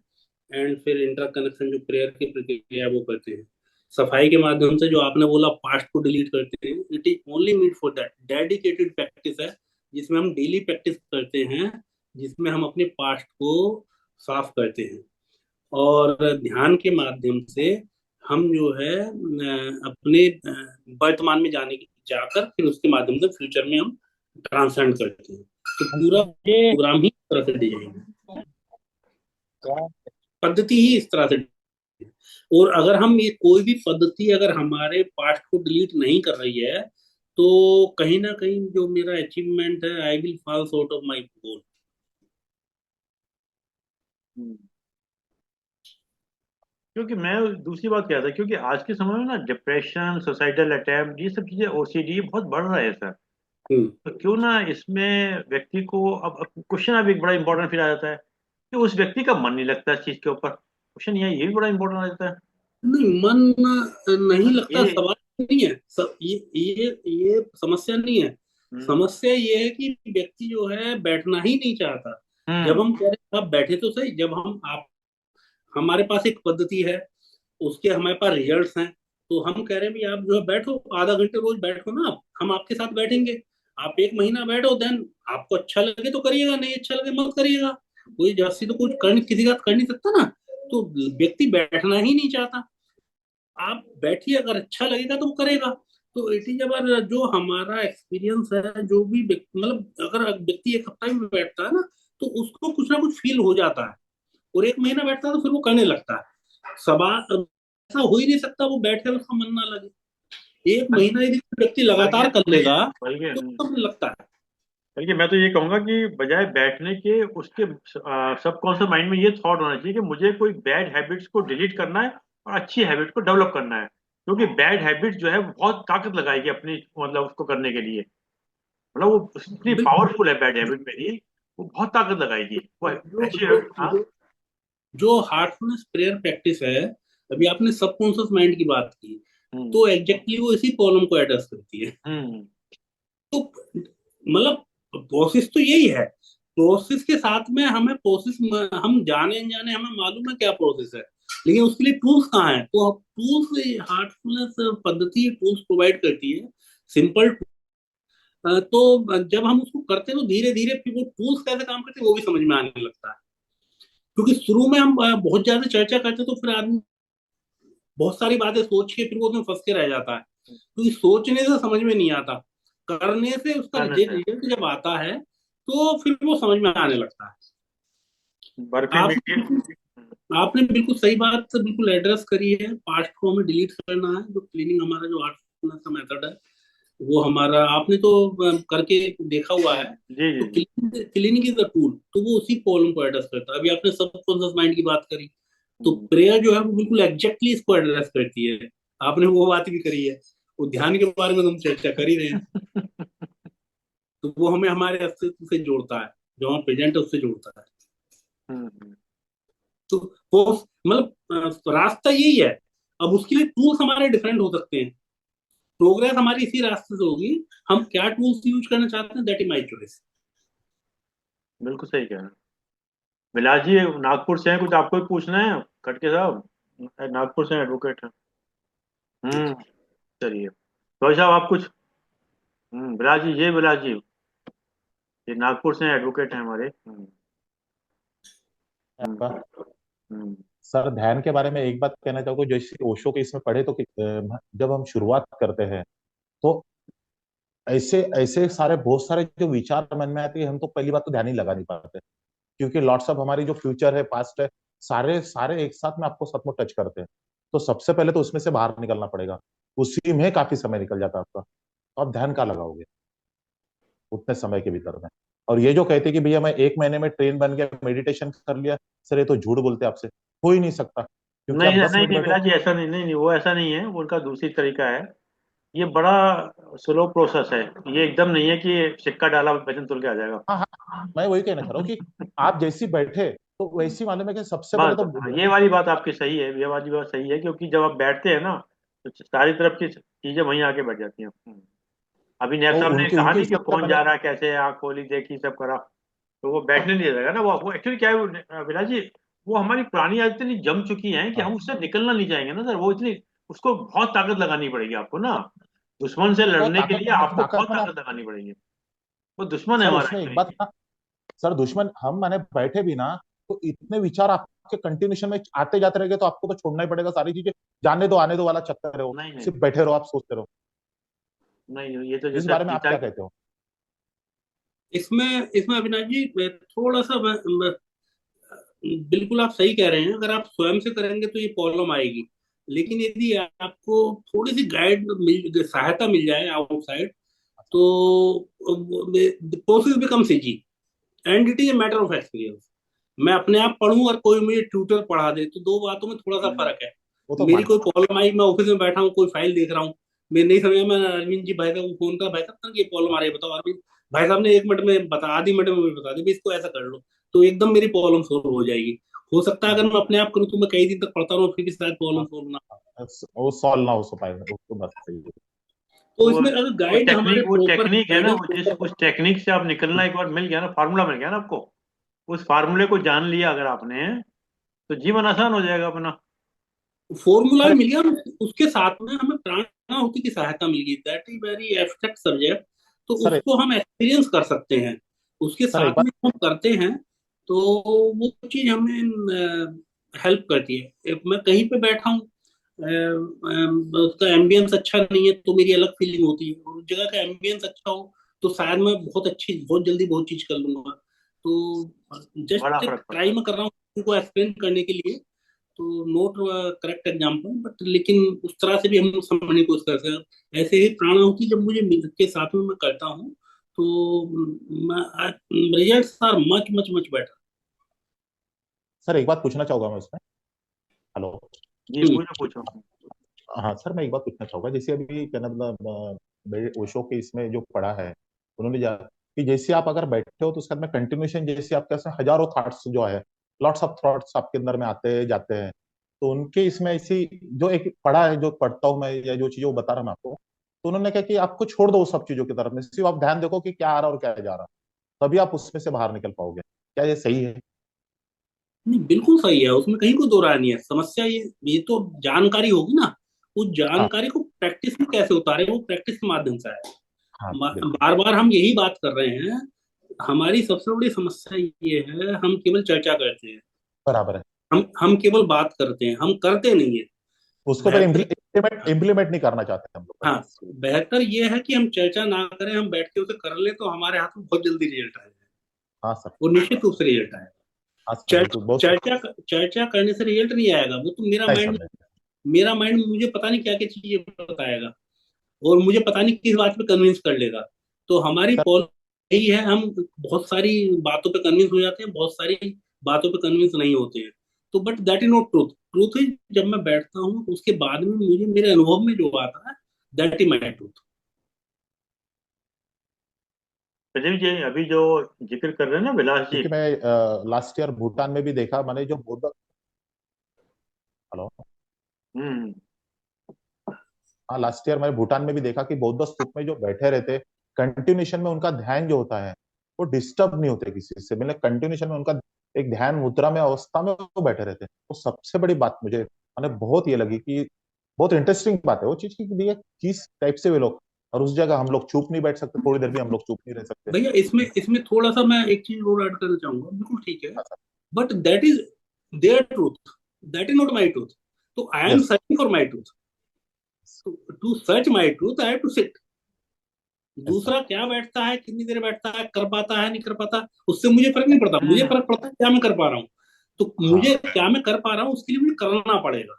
[SPEAKER 2] एंड फिर इंटर कनेक्शन जो प्रेयर की प्रक्रिया है वो करते हैं। सफाई के माध्यम से जो आपने बोला पास्ट को डिलीट करते हैं, it is only meet for that, dedicated practice है, जिसमें हम डेली प्रैक्टिस करते हैं जिसमें हम अपने पास्ट को साफ करते हैं, और ध्यान के माध्यम से हम जो है अपने वर्तमान में जाकर फिर उसके माध्यम से फ्यूचर में हम ट्रांसेंड करते हैं। तो पूरा
[SPEAKER 3] ये
[SPEAKER 2] प्रोग्राम ही इस तरह से डिजाइन है, पद्धति ही इस तरह से है। और अगर हम ये कोई भी पद्धति अगर हमारे पास्ट को डिलीट नहीं कर रही है, तो कहीं ना कहीं जो मेरा अचीवमेंट है, I will fall short of my goal.
[SPEAKER 1] Hmm. क्योंकि मैं दूसरी बात कह रहा था, क्योंकि आज के समय में ना डिप्रेशन, सुसाइडल अटेम्प्ट, ये सब चीजें, ओसीडी बहुत बढ़ रहा है सर।
[SPEAKER 2] हम्म।
[SPEAKER 1] तो क्यों ना इसमें व्यक्ति को, अब क्वेश्चन अब एक बड़ा इंपॉर्टेंट फिर आ जाता है कि उस व्यक्ति का मन नहीं लगता इस चीज के ऊपर। क्वेश्चन ये भी बड़ा इंपॉर्टेंट आ जाता है।
[SPEAKER 2] नहीं, मन नहीं लगता,
[SPEAKER 1] ये
[SPEAKER 2] सवाल नहीं है सब, ये समस्या नहीं है।
[SPEAKER 1] हम्म
[SPEAKER 2] समस्या ये है कि व्यक्ति जो है बैठना ही नहीं चाहता। जब
[SPEAKER 1] हम्म
[SPEAKER 2] हम कह रहे हैं आप बैठे तो सही, जब हम आप हमारे पास एक पद्धति है, उसके हमारे पास रिजल्ट्स हैं, तो हम कह रहे हैं भी आप जो है बैठो, आधा घंटे रोज बैठो ना, आप हम आपके साथ बैठेंगे। आप एक महीना बैठो, देन आपको अच्छा लगे तो करिएगा, नहीं अच्छा लगे मत करिएगा। कोई जैसी तो कुछ कर किसी का कर नहीं सकता ना। तो व्यक्ति बैठना ही नहीं चाहता, आप बैठिए, अगर अच्छा लगेगा तो वो करेगा। तो इट इज अवर, जो हमारा एक्सपीरियंस है, जो भी मतलब अगर व्यक्ति एक हफ्ता भी बैठता है ना, तो उसको कुछ ना कुछ फील हो जाता है। और एक महीना बैठता है तो फिर वो करने लगता है। सवाल ऐसा हो ही नहीं सकता वो बैठे और उसका मन ना लगे। एक महीना यदि व्यक्ति
[SPEAKER 1] बल्कि
[SPEAKER 2] लगातार कर लेगा
[SPEAKER 1] बल्कि
[SPEAKER 2] तो उसको लगता है।
[SPEAKER 1] बल्कि मैं तो ये कहूंगा कि बजाय बैठने के, उसके सबकॉन्शियस माइंड में ये थॉट होना चाहिए कि मुझे कोई बैड हैबिट्स को डिलीट करना है और अच्छी हैबिट को डेवलप करना है। क्योंकि बैड हैबिट जो है वो बहुत ताकत लगाएगी अपनी, मतलब उसको करने के लिए। मतलब वो इतनी
[SPEAKER 2] बिल्कुल।
[SPEAKER 1] पावरफुल है बैड हैबिट मेरी, वो बहुत ताकत लगाएगी वो
[SPEAKER 2] जो
[SPEAKER 1] अच्छी
[SPEAKER 2] जो
[SPEAKER 1] हैबिट। हाँ।
[SPEAKER 2] जो जो हार्टफुलनेस प्रेयर प्रैक्टिस है, अभी आपने सबकॉन्शियस माइंड की बात की,
[SPEAKER 1] हम्म
[SPEAKER 2] तो एग्जैक्टली वो इसी प्रॉब्लम को एड्रेस करती है।
[SPEAKER 1] हम्म
[SPEAKER 2] तो मतलब प्रोसेस तो यही है। प्रोसेस के साथ में हमें प्रोसेस, हम जाने अनजाने हमें मालूम है क्या प्रोसेस है, लेकिन उसके लिए टूल्स कहाँ है? तो टूल्स हार्टफुलनेस पद्धति टूल्स प्रोवाइड करती है, सिंपल। तो जब हम उसको करते हैं तो धीरे धीरे फिर वो टूल्स कैसे काम करते हैं वो भी समझ में आने लगता है। क्योंकि शुरू में हम बहुत ज्यादा चर्चा करते हैं तो फिर आदमी बहुत सारी बातें सोच के फिर वो उसमें फंस के रह जाता है, क्योंकि सोचने से समझ में नहीं आता, करने से उसका
[SPEAKER 1] करने से
[SPEAKER 2] रिजल्ट जब आता है तो फिर वो समझ में आने लगता है।
[SPEAKER 1] बर्फी मीठी।
[SPEAKER 2] आपने आपने बिल्कुल सही बात बिल्कुल एड्रेस करी है। पास्ट को हमें डिलीट करना है, जो क्लीनिंग हमारा जो आर्टफुलनेस का मेथड है, वो हमारा आपने तो करके देखा हुआ है।
[SPEAKER 1] जी जी
[SPEAKER 2] तो
[SPEAKER 1] जी।
[SPEAKER 2] क्लीनिंग इज द टूल, तो वो उसी प्रॉब्लम को एड्रेस करता है। अभी आपने सबकॉन्शियस माइंड की बात करी, तो
[SPEAKER 1] हम्म
[SPEAKER 2] प्रेयर जो है वो बिल्कुल एग्जैक्टली इसको एड्रेस करती है। आपने वो बात भी करी है, वो ध्यान के बारे में तो हम चर्चा कर ही रहे हैं। तो वो हमें हमारे अस्तित्व से जोड़ता है, जो हम प्रेजेंट है उससे जोड़ता है।
[SPEAKER 1] हम्म।
[SPEAKER 2] तो वो मतलब रास्ता यही है। अब उसके लिए टूल्स हमारे डिफरेंट हो सकते हैं, प्रोग्रेस हमारी इसी रास्ते से होगी। हम क्या टूल्स यूज करना चाहते हैं, दैट इज माई चॉइस।
[SPEAKER 1] बिल्कुल सही कह रहे हैं। बिलास जी नागपुर से हैं, कुछ आपको भी पूछना है खटके साहब? नागपुर से एडवोकेट हैं। हम्म। चलिए तो साहब आप कुछ। बिलास जी, ये बिलास जी, ये नागपुर से एडवोकेट हैं हमारे। हम्म
[SPEAKER 5] आपका
[SPEAKER 1] हम्म
[SPEAKER 5] सर ध्यान के बारे में एक बात कहना चाहूंगा, जैसे ओशो के इसमें पढ़े तो जब हम शुरुआत करते हैं तो ऐसे ऐसे सारे बहुत सारे जो विचार मन में आते हैं, हम तो पहली बात तो ध्यान ही लगा नहीं पाते, क्योंकि लॉट्स ऑफ हमारी जो फ्यूचर है, पास्ट है, सारे सारे एक साथ में आपको सच में टच करते हैं। तो सबसे पहले तो उसमें से बाहर निकलना पड़ेगा, उसी में काफी समय निकल जाता है आपका, तो आप ध्यान कहाँ लगाओगे उतने समय के भीतर में? और ये जो कहते हैं कि भैया मैं एक महीने में ट्रेन बन गया, मेडिटेशन कर लिया, सर ये तो झूठ बोलते हैं आपसे, हो ही नहीं सकता, क्योंकि
[SPEAKER 1] नहीं
[SPEAKER 5] आप दस
[SPEAKER 1] नहीं
[SPEAKER 5] मिनट
[SPEAKER 1] नहीं
[SPEAKER 5] बैठो।
[SPEAKER 1] बिलास जी, ऐसा नहीं, नहीं नहीं, वो ऐसा नहीं है, वो उनका दूसरी तरीका है। ये बड़ा स्लो प्रोसेस है। ये एकदम नहीं है कि सिक्का डाला वजन तुल के आ जाएगा।
[SPEAKER 5] हाँ हाँ, मैं वही कहना चाह रहा हूँ कि आप जैसी बैठे तो वैसी मालूम है कि सबसे पहले
[SPEAKER 1] बस
[SPEAKER 5] तो
[SPEAKER 1] बस, हाँ, ये वाली बात आपकी सही है, ये वाली बात सही है, क्योंकि जब आप बैठते हैं ना तो सारी तरफ की चीजें वहीं आके बैठ जाती हैं। अभी नैब
[SPEAKER 5] और
[SPEAKER 1] साहब ने
[SPEAKER 5] उनके
[SPEAKER 1] कहा
[SPEAKER 5] उनके
[SPEAKER 1] नहीं कि
[SPEAKER 5] हिसाब से
[SPEAKER 1] कौन
[SPEAKER 5] मैंने।
[SPEAKER 1] जा रहा है, कैसे आँख खोली देखी सब करा, तो वो बैठने नहीं देगा ना। वो एक्चुअली क्या है, वो विलास जी, वो हमारी पुरानी आदतें इतनी जम चुकी हैं कि
[SPEAKER 5] हाँ
[SPEAKER 1] हम उससे निकलना नहीं चाहेंगे ना सर। वो इतनी, उसको बहुत ताकत लगानी पड़ेगी आपको ना। दुश्मन से
[SPEAKER 5] तो
[SPEAKER 1] लड़ने के लिए
[SPEAKER 5] ताकत
[SPEAKER 1] आपको
[SPEAKER 5] ताकत
[SPEAKER 1] बहुत
[SPEAKER 5] मैंने
[SPEAKER 1] ताकत लगानी पड़ेगी। वो दुश्मन है
[SPEAKER 5] सर
[SPEAKER 1] हमारा
[SPEAKER 5] उसमें एक
[SPEAKER 1] एक्चुअली।
[SPEAKER 5] बात सर दुश्मन हम माने बैठे भी ना, तो इतने विचार आपके कंटिन्यूशन में आते जाते रहेंगे, तो आपको तो छोड़ना ही पड़ेगा सारी चीजें। जाने दो आने दो वाला चक्कर है वो,
[SPEAKER 1] नहीं नहीं
[SPEAKER 5] सिर्फ बैठे रहो आप सोचते रहो।
[SPEAKER 1] नहीं, ये तो
[SPEAKER 5] इस
[SPEAKER 1] जैसे
[SPEAKER 5] बारे में आप
[SPEAKER 1] गीता।
[SPEAKER 5] क्या कहते हो?
[SPEAKER 2] इसमें इसमें अविनाश जी, थोड़ा सा बिल्कुल आप सही कह रहे हैं। अगर आप स्वयं से करेंगे तो ये प्रॉब्लम आएगी, लेकिन यदि आपको थोड़ी सी गाइड मिल, सहायता मिल जाए आउटसाइड, तो process becomes easy and it is A matter of experience. मैं अपने आप पढ़ूं और कोई मुझे ट्यूटर पढ़ा दे, तो दो बातों में थोड़ा सा
[SPEAKER 1] हम्म,
[SPEAKER 2] फर्क है।
[SPEAKER 5] वो तो
[SPEAKER 2] मेरी
[SPEAKER 5] मान
[SPEAKER 2] कोई प्रॉब्लम आई, मैं ऑफिस में बैठा हूँ, कोई फाइल देख रहा हूँ, मैं नहीं समझा, मैं अरविंद जी भाई साहब को फोन कर, भाई साहब ये प्रॉब्लम आ रही है बताओ। अरविंद भाई साहब ने 1 मिनट में बता, आधी मिनट में मुझे बता दी, भाई इसको ऐसा कर लो, तो एकदम मेरी प्रॉब्लम सोल्व हो जाएगी। हो सकता है अगर मैं अपने आप करूँ तो मैं कई दिन तक पढ़ता रहूँ, फिर भी शायद प्रॉब्लम
[SPEAKER 5] हाँ,
[SPEAKER 2] सोल्व ना।
[SPEAKER 5] वो सॉल्व ना हो पाएगा, वो तो बात सही है।
[SPEAKER 2] तो
[SPEAKER 1] वो
[SPEAKER 2] इसमें अगर
[SPEAKER 1] वो
[SPEAKER 2] गाइड हमारे
[SPEAKER 1] टेक्निक वो
[SPEAKER 2] प्रॉपर
[SPEAKER 1] टेक्निक है ना,
[SPEAKER 2] गाइडेंस
[SPEAKER 1] वो जिस
[SPEAKER 2] प्रॉपर,
[SPEAKER 1] उस टेक्निक से आप निकलना एक बार मिल गया ना, फार्मूला मिल गया ना आपको, उस फार्मूले को जान लिया अगर आपने, तो जीवन आसान हो जाएगा अपना।
[SPEAKER 2] फॉर्मूला
[SPEAKER 5] सर
[SPEAKER 2] मिल गया, उसके साथ में हमें प्राणाहुति की सहायता मिल गई। That is very abstract subject, तो
[SPEAKER 5] सर
[SPEAKER 2] उसको हम एक्सपीरियंस कर सकते हैं, उसके
[SPEAKER 5] सर एक
[SPEAKER 2] साथ
[SPEAKER 5] बात।
[SPEAKER 2] में हम करते हैं, तो वो चीज हमें हेल्प करती है। मैं कहीं पे बैठा हूँ, उसका एम्बियंस अच्छा नहीं है तो मेरी अलग फीलिंग होती है, और उस जगह का एम्बियंस अच्छा हो तो शायद मैं बहुत जल्दी बहुत चीज कर लूंगा। तो
[SPEAKER 1] बड़ा
[SPEAKER 2] जस्ट
[SPEAKER 1] फर्क पड़ता
[SPEAKER 2] ट्राई
[SPEAKER 1] है।
[SPEAKER 2] में कर रहा हूँ किसी को एक्सप्लेन करने के लिए, तो नोट करेक्ट एग्जाम्पल, बट लेकिन उस तरह से भी हम लोग समझने की कोशिश करते हैं। ऐसे ही प्राणाहुति जब मुझे के साथ में मैं करता हूँ, तो results are much much much better.
[SPEAKER 5] Sir एक बात पूछना चाहूंगा मैं उसमें। हेलो।
[SPEAKER 1] जी पूछो पूछो।
[SPEAKER 5] हाँ सर, मैं एक बात पूछना चाहूंगा, जैसे अभी क्या नाम, मतलब मेरे ओशो के इसमें जो पढ़ा है उन्होंने कि जैसे आप अगर बैठे हो तो उसके बाद में कंटिन्यूशन, जैसे आपके पास हजारों थॉट्स जो है, लॉट्स ऑफ थॉट्स आपके अंदर में आते जाते हैं, तो उनके इसमें ऐसी जो एक पढ़ा है, जो पढ़ता हूँ मैं या जो चीजें वो बता रहा हूँ मैं आपको, तो उन्होंने कहा कि आपको छोड़ दो उस सब चीजों की तरफ में, सिर्फ आप ध्यान देखो कि क्या आ रहा है और क्या जा रहा है, तभी आप उसमें से बाहर निकल पाओगे। क्या ये सही है?
[SPEAKER 2] नहीं, बिल्कुल सही है, उसमें कहीं कोई दो राय नहीं है। समस्या ये तो जानकारी होगी ना, उस
[SPEAKER 5] हाँ
[SPEAKER 2] जानकारी को प्रैक्टिस में कैसे उतारे, वो प्रैक्टिस के माध्यम से है।
[SPEAKER 5] हाँ बिल्कुल।
[SPEAKER 2] बार बार हम यही बात कर रहे हैं। हमारी सबसे बड़ी समस्या ये है, हम केवल चर्चा करते हैं,
[SPEAKER 5] बराबर है।
[SPEAKER 2] हम केवल बात करते हैं, हम करते नहीं है।
[SPEAKER 5] उसको फिर
[SPEAKER 2] बेहतर,
[SPEAKER 5] इम्प्लीमेंट नहीं करना चाहते हम लोग
[SPEAKER 2] हाँ,
[SPEAKER 5] बस।
[SPEAKER 2] बेहतर ये है कि हम चर्चा ना करें, हम बैठ के उसे कर ले, तो हमारे हाथ में बहुत जल्दी रिजल्ट आएगा,
[SPEAKER 5] हाँ सर।
[SPEAKER 2] वो निश्चित रूप से रिजल्ट आएगा।
[SPEAKER 5] हाँ सर बिल्कुल, बहुत
[SPEAKER 2] चर्चा चर्चा करने से रिजल्ट नहीं आएगा, वो तो
[SPEAKER 5] नहीं सर नहीं।
[SPEAKER 2] मेरा माइंड मुझे पता नहीं क्या क्या चीजें बताएगा, और मुझे पता नहीं किस बात पे कन्विंस कर लेगा। तो हमारी
[SPEAKER 5] सर
[SPEAKER 2] पॉल यही है, हम बहुत सारी बातों पे कन्विंस हो जाते हैं, बहुत सारी बातों पे कन्विंस नहीं होते हैं। तो but that is not truth. Truth is जब मैं बैठता हूँ तो उसके बाद में मुझे मेरे अनुभव में जो आता है, that is my truth.
[SPEAKER 1] Pradeep ji, अभी जो जिक्र कर रहे हैं ना विलास जी।
[SPEAKER 5] क्योंकि मैं लास्ट ईयर भूटान में भी देखा मैंने, जो बौद्ध। हेलो।
[SPEAKER 1] हम्म।
[SPEAKER 5] हाँ, लास्ट ईयर मैंने भूटान में भी देखा कि बौद्ध स्तूप में जो बैठे रहते, कंटिन्यूशन में उनका ध्यान जो होता है वो डिस्टर्ब नहीं होते किसी से, मतलब कंटिन्यूशन में उनका एक ध्यान मुद्रा में अवस्था में वो बैठे रहते हैं। तो सबसे बड़ी बात मुझे मैंने बहुत ये लगी कि बहुत इंटरेस्टिंग बात है वो चीज की, ये किस टाइप से वे लोग, और उस जगह हम लोग चुप नहीं बैठ सकते, थोड़ी देर भी हम लोग चुप नहीं रह सकते।
[SPEAKER 2] भैया, इसमें इसमें थोड़ा सा मैं एक चीज और ऐड करना चाहूंगा, बिल्कुल ठीक है,
[SPEAKER 5] हाँ sir.
[SPEAKER 2] But that is their truth, that is not my truth. तो I am
[SPEAKER 5] yes.
[SPEAKER 2] Searching for my truth, to search my truth I have to sit.
[SPEAKER 5] Yes sir.
[SPEAKER 2] दूसरा क्या बैठता है, कितनी देर बैठता है, कर पाता है नहीं कर पाता, उससे मुझे फर्क नहीं पड़ता। मुझे
[SPEAKER 1] हम्म।
[SPEAKER 2] फर्क पड़ता है क्या मैं कर पा रहा हूँ। तो
[SPEAKER 5] हाँ,
[SPEAKER 2] मुझे क्या मैं कर पा रहा हूँ उसके लिए मुझे करना पड़ेगा।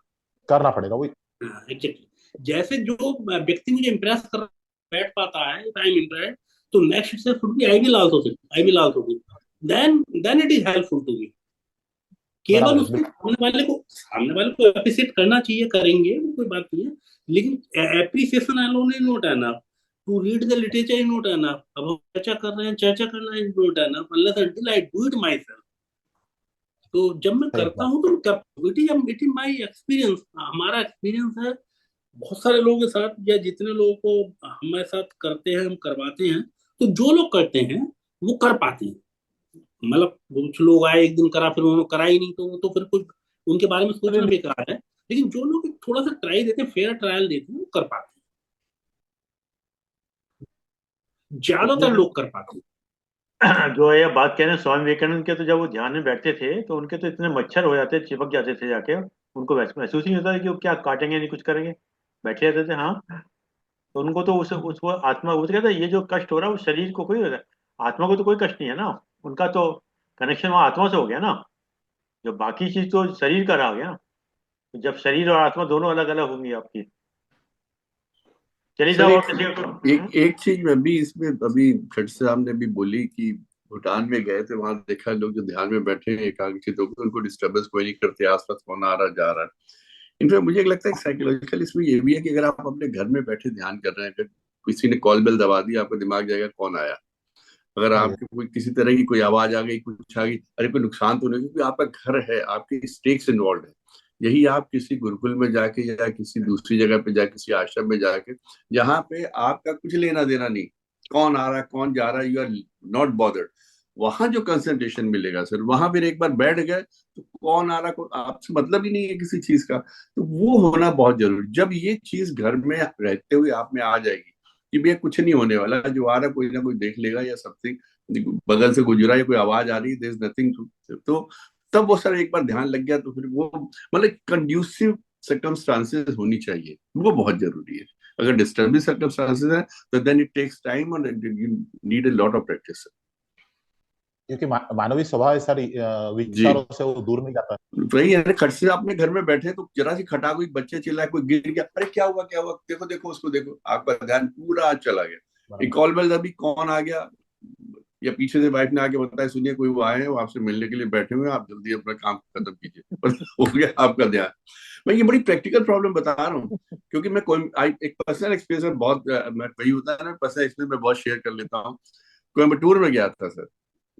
[SPEAKER 5] करना पड़ेगा वही।
[SPEAKER 2] एग्जैक्टली, जैसे जो व्यक्ति मुझे इम्प्रेस कर बैठ पाता है, इफ आई एम इम्प्रेस्ड, तो next step should be I will also do, I will also do, then it is helpful to me. केवल
[SPEAKER 5] बराबर है
[SPEAKER 2] उसके
[SPEAKER 5] बिल्कुल।
[SPEAKER 2] सामने वाले को अप्रिशिएट करना चाहिए, करेंगे वो कोई बात नहीं है, लेकिन appreciation alone is not enough, to read the literature is not enough. अब हम चर्चा कर रहे हैं, चर्चा करना is not enough unless until I do it myself. तो जब मैं
[SPEAKER 5] सही
[SPEAKER 2] करता
[SPEAKER 5] बात।
[SPEAKER 2] हूँ तो इट इज माई एक्सपीरियंस, हमारा एक्सपीरियंस है। बहुत सारे लोगों के साथ या जितने लोगों को हमारे साथ करते हैं, हम करवाते हैं, तो जो लोग करते हैं वो कर पाते हैं। मतलब कुछ लोग आए, एक दिन करा, फिर उन्होंने करा ही नहीं, तो वो तो फिर कुछ उनके बारे में
[SPEAKER 5] अरे
[SPEAKER 2] सोचना
[SPEAKER 5] नहीं,
[SPEAKER 2] बेकार है। लेकिन जो लोग थोड़ा सा ट्राई देते हैं, फेयर ट्रायल देते हैं, वो कर पाते हैं,
[SPEAKER 1] तो
[SPEAKER 2] ज्यादातर लोग कर पाते हैं।
[SPEAKER 1] जो है ये बात कह रहे हैं स्वामी विवेकानंद के, तो जब वो ध्यान में बैठते थे तो उनके तो इतने मच्छर हो जाते, चिपक जाते थे जाके, उनको महसूस ही नहीं होता था कि वो क्या काटेंगे नहीं कुछ करेंगे, बैठे रहते थे। हाँ, तो उनको तो उस वो आत्मा, वो तो कहता है ये जो कष्ट हो रहा है वो शरीर को कोई हो रहा है, आत्मा को तो कोई कष्ट नहीं है ना। उनका तो कनेक्शन वहाँ आत्मा से हो गया ना, जो बाकी चीज तो शरीर का रह गया। तो जब शरीर और आत्मा दोनों अलग अलग होंगी आपकी। चलिए
[SPEAKER 4] सर
[SPEAKER 1] साहब, और
[SPEAKER 4] एक
[SPEAKER 1] किसी का
[SPEAKER 4] एक एक चीज मैं भी इसमें अभी खट साहब ने भी बोली कि भूटान में गए थे, वहां देखा लोग जो ध्यान में बैठे हैं एकाग्रचित होकर, उनको डिस्टर्बेंस कोई नहीं करते, आसपास कौन आ रहा जा रहा है। इनफैक्ट मुझे एक लगता है साइकोलॉजिकल इसमें ये भी है कि अगर आप अपने घर में बैठे ध्यान कर रहे हैं, अगर किसी ने कॉल बेल दबा दी, आपका दिमाग जाएगा कौन आया। अगर
[SPEAKER 5] हाँ जी।
[SPEAKER 4] आपके कोई किसी तरह की कोई आवाज आ गई, कुछ आ गई, अरे कोई नुकसान तो नहीं, क्योंकि आपका घर है, आपके स्टेक्स इन्वॉल्व है। यही आप किसी गुरुकुल में जाके या किसी दूसरी जगह पे जाके, किसी आश्रम में जाके, जहाँ पे आपका कुछ लेना देना नहीं, कौन आ रहा है कौन जा रहा है, यू आर नॉट बॉदर्ड, वहां जो कंसंट्रेशन मिलेगा सर, वहां फिर एक बार बैठ गए तो कौन आ रहा, कौन आपसे मतलब ही नहीं है किसी चीज का। तो वो होना बहुत जरूरी। जब ये चीज घर में रहते हुए आप में आ जाएगी कि भैया कुछ नहीं होने वाला, जो आ रहा कोई ना कोई देख लेगा या समथिंग, बगल से गुजरा या कोई आवाज आ रही, देयर इज नथिंग टू, तो तब वो सर एक बार ध्यान लग गया तो फिर वो मतलब कंड्यूसिव सर्कमस्टांसेस होनी चाहिए, वो बहुत जरूरी है। अगर डिस्टर्बिंग सर्कमस्टांसेस है तो देन इट टेक्स टाइम और you need a lot of practice.
[SPEAKER 5] क्योंकि मानवीय स्वभाव है सर,
[SPEAKER 4] जी,
[SPEAKER 5] विचारों से वो दूर नहीं जाता।
[SPEAKER 4] वही है ना, खट से अपने घर में बैठे तो जरा सी खटा, कोई बच्चे चिल्लाए, कोई गिर गया, अरे क्या हुआ क्या हुआ, देखो देखो उसको देखो, आपका ध्यान पूरा चला गया। एक
[SPEAKER 5] बराबर।
[SPEAKER 4] कॉल बेल अभी कौन आ गया, या पीछे से वाइफ ने आके बताया सुनिए कोई वो आए हैं, वो आपसे मिलने के लिए बैठे हुए हैं, आप जल्दी अपना काम खत्म कीजिए, बस हो गया आपका ध्यान। मैं ये बड़ी प्रैक्टिकल प्रॉब्लम बता रहा हूँ, क्योंकि मैं कोई एक पर्सनल एक्सपीरियंस में बहुत मैं वही होता है ना, पर्सनल एक्सपीरियंस में बहुत शेयर कर लेता हूँ। कोयम्बटूर में गया था सर,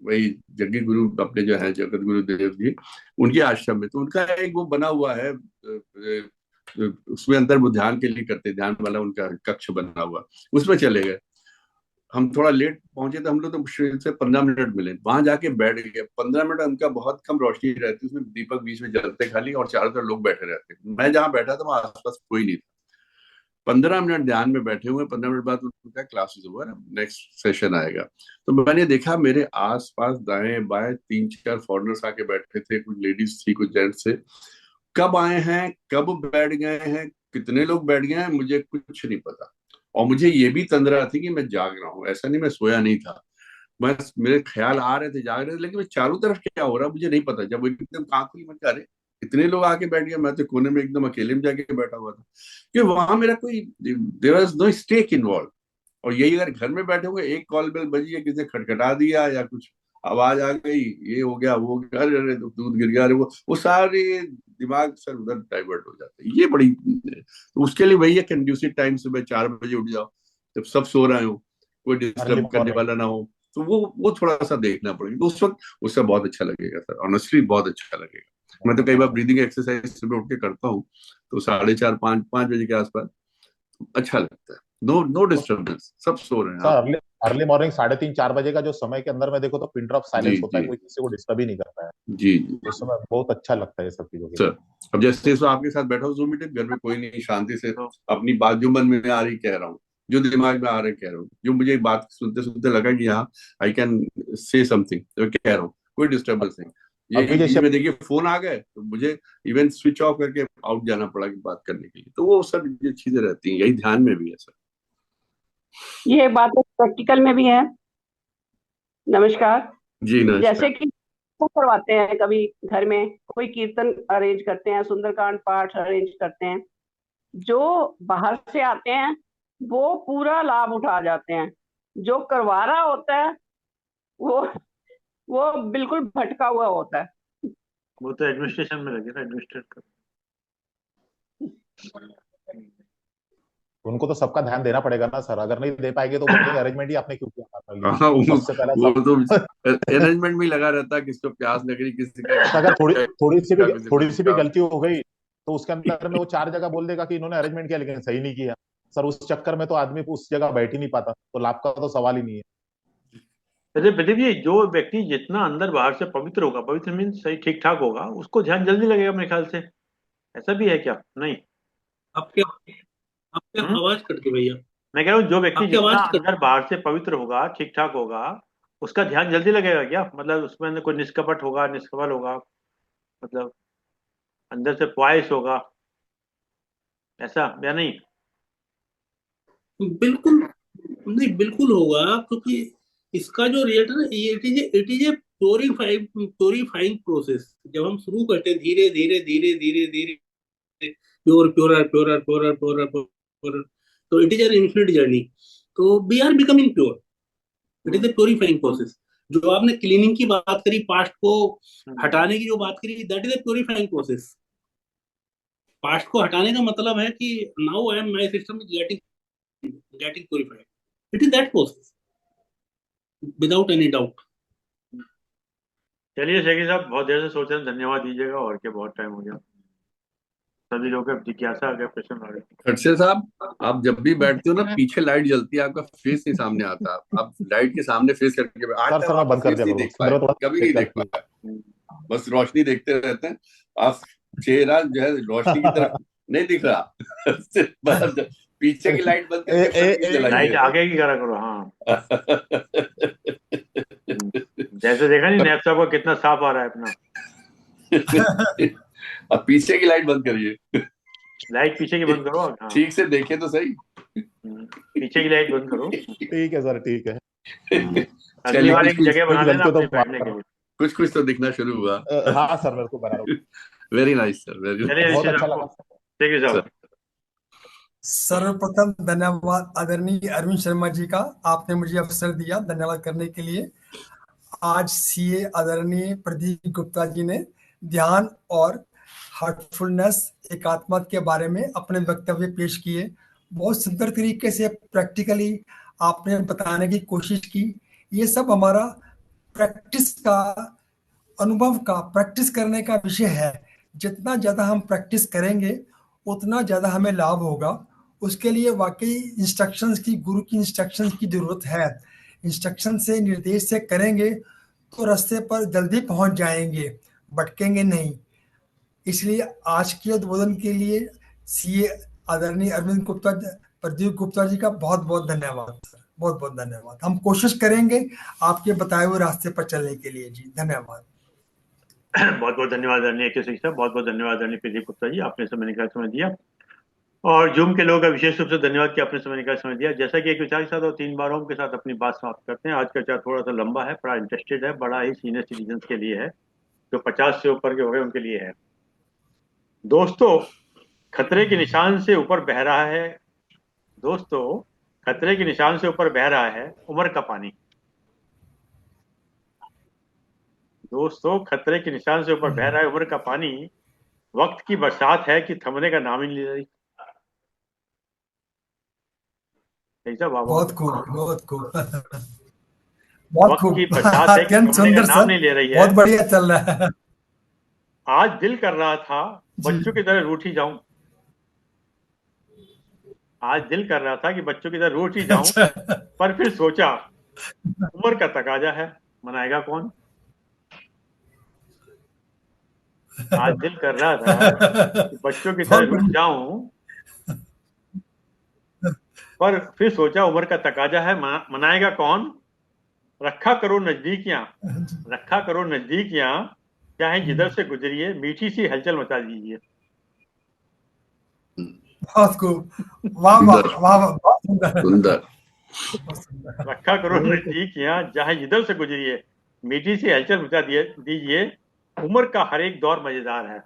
[SPEAKER 4] वही जग्गी गुरु अपने जो है जगत गुरु देव जी, उनके आश्रम में, तो उनका एक वो बना हुआ है, उसमें अंदर वो ध्यान के लिए करते, ध्यान वाला उनका कक्ष बना हुआ, उसमें चले गए। हम थोड़ा लेट पहुंचे तो हम लोग तो मुश्किल से 15 मिनट मिले, वहां जाके बैठ गए 15 मिनट, उनका बहुत कम रोशनी रहती, उसमें दीपक बीच में जलते खाली, और चारों तरफ लोग बैठे रहते। मैं जहाँ बैठा था वहां आसपास कोई नहीं था। 15 मिनट ध्यान में बैठे हुए, 15 मिनट बाद उनका क्लासेस हुआ, नेक्स्ट सेशन आएगा। तो मैंने देखा मेरे आस पास दाएं बाएं 3-4 फॉरनर्स आके बैठे थे, कुछ लेडीज थी कुछ जेंट्स थे। कब आए हैं कब बैठ गए हैं, कितने लोग बैठ गए हैं, मुझे कुछ नहीं पता। और मुझे ये भी तंद्रा थी कि मैं जाग रहा हूँ, ऐसा नहीं मैं सोया नहीं था, बस मेरे ख्याल आ रहे थे जाग रहे थे, लेकिन मैं चारों तरफ क्या हो रहा मुझे नहीं पता। जब वो एकदम आंख खुली, मैं कहा, अरे इतने लोग आके बैठ गए, मैं तो कोने में एकदम अकेले में जाके बैठा हुआ था, क्योंकि वहां मेरा कोई, there was no stake involve. और यही अगर घर में बैठे हुए, एक कॉल बेल बजी है, किसी ने खटखटा दिया या कुछ आवाज आ गई, ये हो गया वो हो गया, अरे अरे दूध गिर गया, अरे वो सारे दिमाग सर उधर डाइवर्ट हो जाते हैं। ये बड़ी, तो उसके लिए वही है कंड्यूसिव टाइम, सुबह 4 बजे उठ जाओ, जब सब सो रहे हो, कोई
[SPEAKER 5] अर्ली
[SPEAKER 4] डिस्टर्ब करने
[SPEAKER 5] मॉर्निंग।
[SPEAKER 4] वाला ना हो, तो वो थोड़ा सा देखना पड़ेगा, तो उस वक्त उससे बहुत अच्छा लगेगा सर, ऑनेस्टली बहुत अच्छा लगेगा। मैं तो कई बार ब्रीदिंग एक्सरसाइज सुबह उठ के करता हूँ, तो 4:30 5 बजे के आसपास अच्छा लगता है, नो नो डिस्टर्बेंस, सब सो रहे हैं
[SPEAKER 5] सर
[SPEAKER 4] आप।
[SPEAKER 5] अर्ली अर्ली मॉर्निंग 3:30 4 बजे का जो समय के अंदर में देखो तो पिन ड्रॉप
[SPEAKER 4] जी
[SPEAKER 5] साइलेंस होता है,
[SPEAKER 4] जी
[SPEAKER 5] कोई किसी को डिस्टर्ब ही नहीं करता है।
[SPEAKER 4] जी जी
[SPEAKER 5] उस समय बहुत अच्छा लगता है ये सब चीजों के
[SPEAKER 4] सर।
[SPEAKER 5] लिए।
[SPEAKER 4] अब जैसे इस आपके साथ बैठा हूँ जूम मीटिंग, घर में कोई नहीं, शांति से
[SPEAKER 1] तो
[SPEAKER 4] अपनी बात जो मन में आ रही कह रहा हूँ, जो दिमाग में आ रहा है कह रहा हूँ, जो मुझे बात सुनते सुनते लगा कि हाँ आई कैन से समथिंग, तो कह रहा हूँ, कोई डिस्टर्बेंस नहीं। ये
[SPEAKER 5] अभी
[SPEAKER 4] बीच
[SPEAKER 5] जैसे
[SPEAKER 4] में देखिए फोन आ गए तो मुझे इवन स्विच ऑफ करके आउट जाना पड़ा कि बात करने के लिए, तो वो सब ये चीजें रहती हैं, यही ध्यान में भी है सर।
[SPEAKER 6] ये बात प्रैक्टिकल में भी है। नमस्कार।
[SPEAKER 4] जी
[SPEAKER 6] जैसे
[SPEAKER 4] नमस्कार।
[SPEAKER 6] कि वो करवाते हैं कभी घर में, कोई कीर्तन अरेंज करते हैं, सुंदरकांड पाठ अरेंज करते हैं, जो बाहर से आते हैं वो पूरा लाभ उठा जाते हैं। जो करवा रहा होता है वो वो बिल्कुल भटका हुआ होता है।
[SPEAKER 1] वो तो एडमिनिस्ट्रेशन में लगे ना, एडमिनिस्ट्रेट कर।
[SPEAKER 5] उनको तो सबका ध्यान देना पड़ेगा ना सर, अगर नहीं दे पाएंगे तो बोलेंगे अरेंजमेंट ही आपने क्यों किया हमारे लिए।
[SPEAKER 4] हाँ
[SPEAKER 5] सबसे पहला
[SPEAKER 4] वो तो
[SPEAKER 5] सब
[SPEAKER 4] अरेंजमेंट में ही लगा रहता है, किसी को प्यास लग रही, किसी का
[SPEAKER 5] अगर थोड़ी
[SPEAKER 4] किसी को
[SPEAKER 5] थोड़ी सी भी
[SPEAKER 4] जुकाम।
[SPEAKER 5] गलती हो गई तो उसके अंदर में वो 4 जगह बोल देगा कि इन्होंने अरेंजमेंट किया लेकिन सही नहीं किया। सर उस चक्कर में तो आदमी उस जगह बैठ ही नहीं पाता, तो लाभ का तो सवाल ही नहीं है।
[SPEAKER 1] अरे प्रदीप जी, जो व्यक्ति जितना अंदर बाहर से पवित्र होगा, पवित्र मीन सही ठीक ठाक होगा, उसको ध्यान जल्दी लगेगा मेरे ख्याल से। ऐसा भी है क्या? नहीं?
[SPEAKER 2] आपके आपके
[SPEAKER 1] हम्म।
[SPEAKER 2] आवाज कटती भैया।
[SPEAKER 1] मैं कह रहा हूँ जो व्यक्ति
[SPEAKER 2] आपकी
[SPEAKER 1] जितना
[SPEAKER 2] आवाज कट
[SPEAKER 1] अंदर बाहर से पवित्र होगा, ठीक ठाक होगा, उसका ध्यान जल्दी लगेगा क्या? मतलब उसमें कोई निष्कपट होगा, निष्कपल होगा, मतलब अंदर से पॉइस होगा, ऐसा या नहीं?
[SPEAKER 2] बिल्कुल नहीं, बिल्कुल होगा, क्योंकि इसका जो रिएक्ट है ना, it is a purifying process. जब हम शुरू करते हैं धीरे धीरे धीरे धीरे धीरे, pure purer purer purer purer purer, तो it is an infinite journey. तो we are becoming pure, it is a purifying process. जो आपने क्लीनिंग की बात करी, पास्ट को हटाने की जो बात करी, that is a purifying process. Past को हटाने का मतलब है कि now I am, my system is getting purified. It is that process, without any doubt.
[SPEAKER 1] चलिए शेखी साहब, बहुत देर से सोच रहे हैं, धन्यवाद दीजिएगा। और क्या, बहुत टाइम हो गया, सभी लोग का जिज्ञासा आ गया, प्रश्न आ गया।
[SPEAKER 4] खड़से साहब, आप जब भी बैठते हो ना, पीछे लाइट जलती है, आपका फेस नहीं सामने आता। आप लाइट के सामने फेस करके आज
[SPEAKER 5] सर
[SPEAKER 4] तक
[SPEAKER 5] सर मैं
[SPEAKER 4] आपका
[SPEAKER 5] बंद कर
[SPEAKER 4] फेस
[SPEAKER 5] दिया
[SPEAKER 4] नहीं
[SPEAKER 5] करूँ,
[SPEAKER 4] देख पाए,
[SPEAKER 5] मेरे को
[SPEAKER 4] कभी नहीं देख पाए, बस रोशनी देखते रहते हैं। आप चेहरा जो है रोशनी की तरफ नहीं दिख रहा। मतलब पीछे की लाइट बंद करके फ्रंट की
[SPEAKER 1] लाइट
[SPEAKER 4] जलाइए।
[SPEAKER 1] आगे की करा करो, हाँ। जैसे देखा नहीं नैप साहब का कितना साफ आ रहा है अपना।
[SPEAKER 4] अब पीछे की लाइट बंद करिए,
[SPEAKER 1] लाइट पीछे की बंद करो, हाँ।
[SPEAKER 4] ठीक से देखे तो सही।
[SPEAKER 1] पीछे की लाइट बंद करो।
[SPEAKER 5] ठीक है सर, ठीक है।
[SPEAKER 1] अगली
[SPEAKER 4] चलिए,
[SPEAKER 1] बार
[SPEAKER 4] कुछ
[SPEAKER 1] एक
[SPEAKER 4] कुछ
[SPEAKER 1] जगह बना लेना
[SPEAKER 5] गलती तो
[SPEAKER 1] अपने बैठने के लिए।
[SPEAKER 4] कुछ कुछ तो दिखना शुरू हुआ।
[SPEAKER 5] हाँ सर, मेरे को बना रहा हूँ।
[SPEAKER 4] वेरी नाइस सर, वेरी
[SPEAKER 1] चलिए
[SPEAKER 5] बहुत
[SPEAKER 1] ऋषि
[SPEAKER 5] अच्छा
[SPEAKER 1] साहब को,
[SPEAKER 5] लगा
[SPEAKER 1] ठीक है
[SPEAKER 4] नाइस
[SPEAKER 1] साहब।
[SPEAKER 4] सर।
[SPEAKER 7] सर्वप्रथम धन्यवाद आदरणीय अरविंद शर्मा जी का, आपने मुझे अवसर दिया धन्यवाद करने के लिए। आज सीए आदरणीय प्रदीप गुप्ता जी ने ध्यान और हार्टफुलनेस, एकात्मता के बारे में अपने वक्तव्य पेश किए। बहुत सुंदर तरीके से प्रैक्टिकली आपने बताने की कोशिश की। ये सब हमारा प्रैक्टिस का, अनुभव का, प्रैक्टिस करने का विषय है। जितना ज़्यादा हम प्रैक्टिस करेंगे उतना ज़्यादा हमें लाभ होगा। उसके लिए वाकई इंस्ट्रक्शंस की, गुरु की इंस्ट्रक्शंस की ज़रूरत है। इंस्ट्रक्शन से, निर्देश से करेंगे तो रास्ते पर जल्दी पहुंच जाएंगे, भटकेंगे नहीं। इसलिए आज के उद्बोधन के लिए सीए आदरणीय अरविंद गुप्ता, प्रदीप गुप्ता जी का बहुत बहुत धन्यवाद सर, बहुत बहुत धन्यवाद। हम कोशिश करेंगे आपके बताए हुए रास्ते पर चलने के लिए जी, धन्यवाद।
[SPEAKER 1] बहुत बहुत धन्यवाद आदरणीय केसरी साहब, बहुत बहुत धन्यवाद आदरणीय प्रदीप गुप्ता जी, आपने समय निकाल समय दिया। और जूम के लोगों का विशेष रूप से धन्यवाद कि आपने समय निकाल समय दिया। जैसा कि एक विचार के साथ और 3 बारों के साथ अपनी बात समाप्त करते हैं। आज का विचार थोड़ा सा लंबा है, बड़ा इंटरेस्टेड है, बड़ा ही सीनियर सिटीजन के लिए है, जो 50 से ऊपर के हो गए उनके लिए है। दोस्तों, खतरे के निशान से ऊपर बह रहा है, दोस्तों खतरे के निशान से ऊपर बह रहा है उम्र का पानी। दोस्तों, खतरे के निशान से ऊपर बह रहा है उम्र का पानी। वक्त की बरसात है कि थमने का नाम ही नहीं ले रही। ऐसा बाबा,
[SPEAKER 7] बहुत खूब, बहुत खूब। बहुत
[SPEAKER 1] वक्त की
[SPEAKER 7] खूब।
[SPEAKER 1] बरसात है कि
[SPEAKER 7] अत्यंत
[SPEAKER 1] थमने का
[SPEAKER 7] सुंदर
[SPEAKER 1] नाम
[SPEAKER 7] सर,
[SPEAKER 1] नहीं ले रही है।
[SPEAKER 7] बहुत बढ़िया चल रहा है
[SPEAKER 1] आज दिल कर रहा था
[SPEAKER 7] जी।
[SPEAKER 1] बच्चों की तरह रूठ ही जाऊं। आज दिल कर रहा था कि बच्चों की तरह रूठ ही जाऊं,
[SPEAKER 7] अच्छा।
[SPEAKER 1] पर फिर सोचा उम्र का तकाजा है, मनाएगा कौन। आज दिल कर रहा था कि बच्चों की तरह
[SPEAKER 7] बहुत
[SPEAKER 1] रूठ
[SPEAKER 7] बढ़िया।
[SPEAKER 1] जाऊं, पर फिर सोचा उम्र का तकाजा है, मनाएगा कौन। रखा करो नजदीकियां, रखा करो नजदीकियां, चाहे जिधर से गुजरिए, मीठी सी हलचल मचा दीजिए।
[SPEAKER 7] बहुत खूब, वाह वाह
[SPEAKER 4] सुंदर,
[SPEAKER 7] वाह वाह, बहुत सुंदर,
[SPEAKER 4] सुंदर।
[SPEAKER 7] बहुत सुंदर।
[SPEAKER 1] रखा करो नजदीकियां, चाहे जिधर से गुजरिए, मीठी सी हलचल मचा दीजिए। उम्र का हर एक दौर मजेदार है,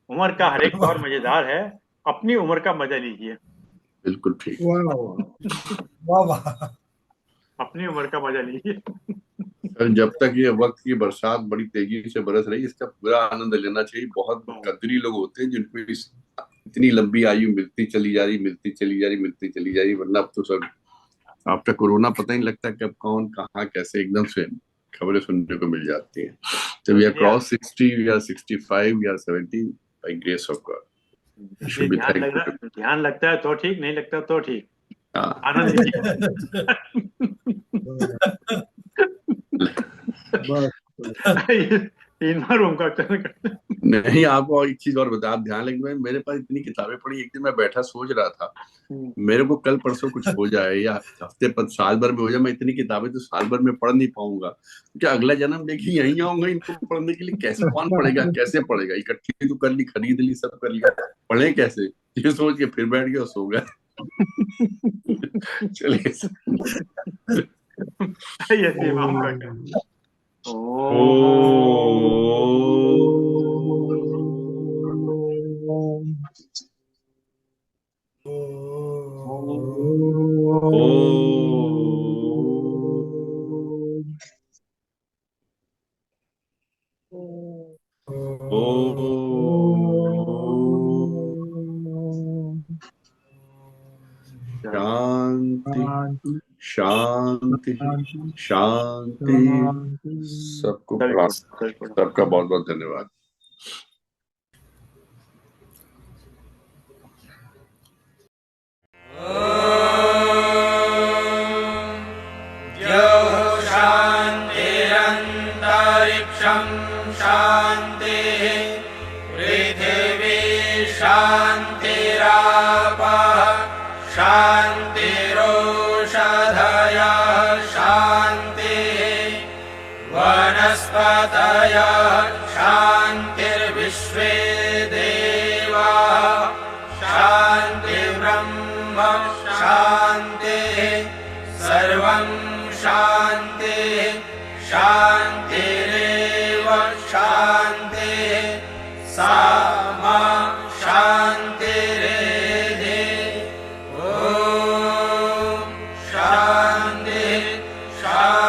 [SPEAKER 1] उम्र का हर एक दौर मजेदार है, अपनी उम्र का मजा लीजिए।
[SPEAKER 4] बिल्कुल ठीक।
[SPEAKER 7] वाह वाह।
[SPEAKER 1] अपनी उम्र का मजा लीजिए।
[SPEAKER 4] सर, जब तक ये वक्त की बरसात बड़ी तेजी से बरस रही, इसका पूरा आनंद लेना चाहिए। बहुत कदरी लोग होते हैं जिनको इतनी लंबी आयु मिलती चली जा रही, मिलती चली जा रही, मिलती चली जा रही। वरना अब तो सब आफ्टर कोरोना पता ही नहीं लगता कि अब कौन कहाँ कैसे एकदम से खबरें सुनने को मिल जाती हैं। तो we are cross 60, we are 65, we are 70 by grace of God. Should be thankful.
[SPEAKER 1] ध्यान लगता है तो ठीक, नहीं लगता तो ठीक,
[SPEAKER 4] हाँ,
[SPEAKER 1] आनंद लीजिए।
[SPEAKER 2] बस
[SPEAKER 1] 3 बार ओंकार उच्चारण करते हैं।
[SPEAKER 4] नहीं, आपको एक चीज और बता, आप ध्यान लगे, मेरे पास इतनी किताबें पढ़ी, एक दिन मैं बैठा सोच रहा था मेरे को कल परसों कुछ हो जाए या हफ्ते पर साल भर में हो जाए, मैं इतनी किताबें तो साल भर में पढ़ नहीं पाऊंगा, तो क्या अगला जन्म देखिए यहीं आऊंगा इनको पढ़ने के लिए? कैसे, कौन पढ़ेगा, कैसे पढ़ेगा? इकट्ठी तो कर ली, खरीद ली, सब कर लिया, पढ़े कैसे? ये सोच के फिर बैठ गया, सो गया। चलिए।
[SPEAKER 1] ये इमाम का क्या?
[SPEAKER 4] शांति शांति शांति। सबको प्रणाम, सबका बहुत बहुत धन्यवाद।
[SPEAKER 8] शान्तिरन्तरिक्षं शान्तिः पृथिवी शान्तिरापः शान्तिरोषधयः शान्तिः वनस्पतयः शान्तिर्विश्वे देवाः शान्तिर्ब्रह्म शान्तिः सर्वं शान्तिः शान्तिरेव शान्तिः सा मा शान्तिरेधि। ॐ शान्तिः शान्तिः।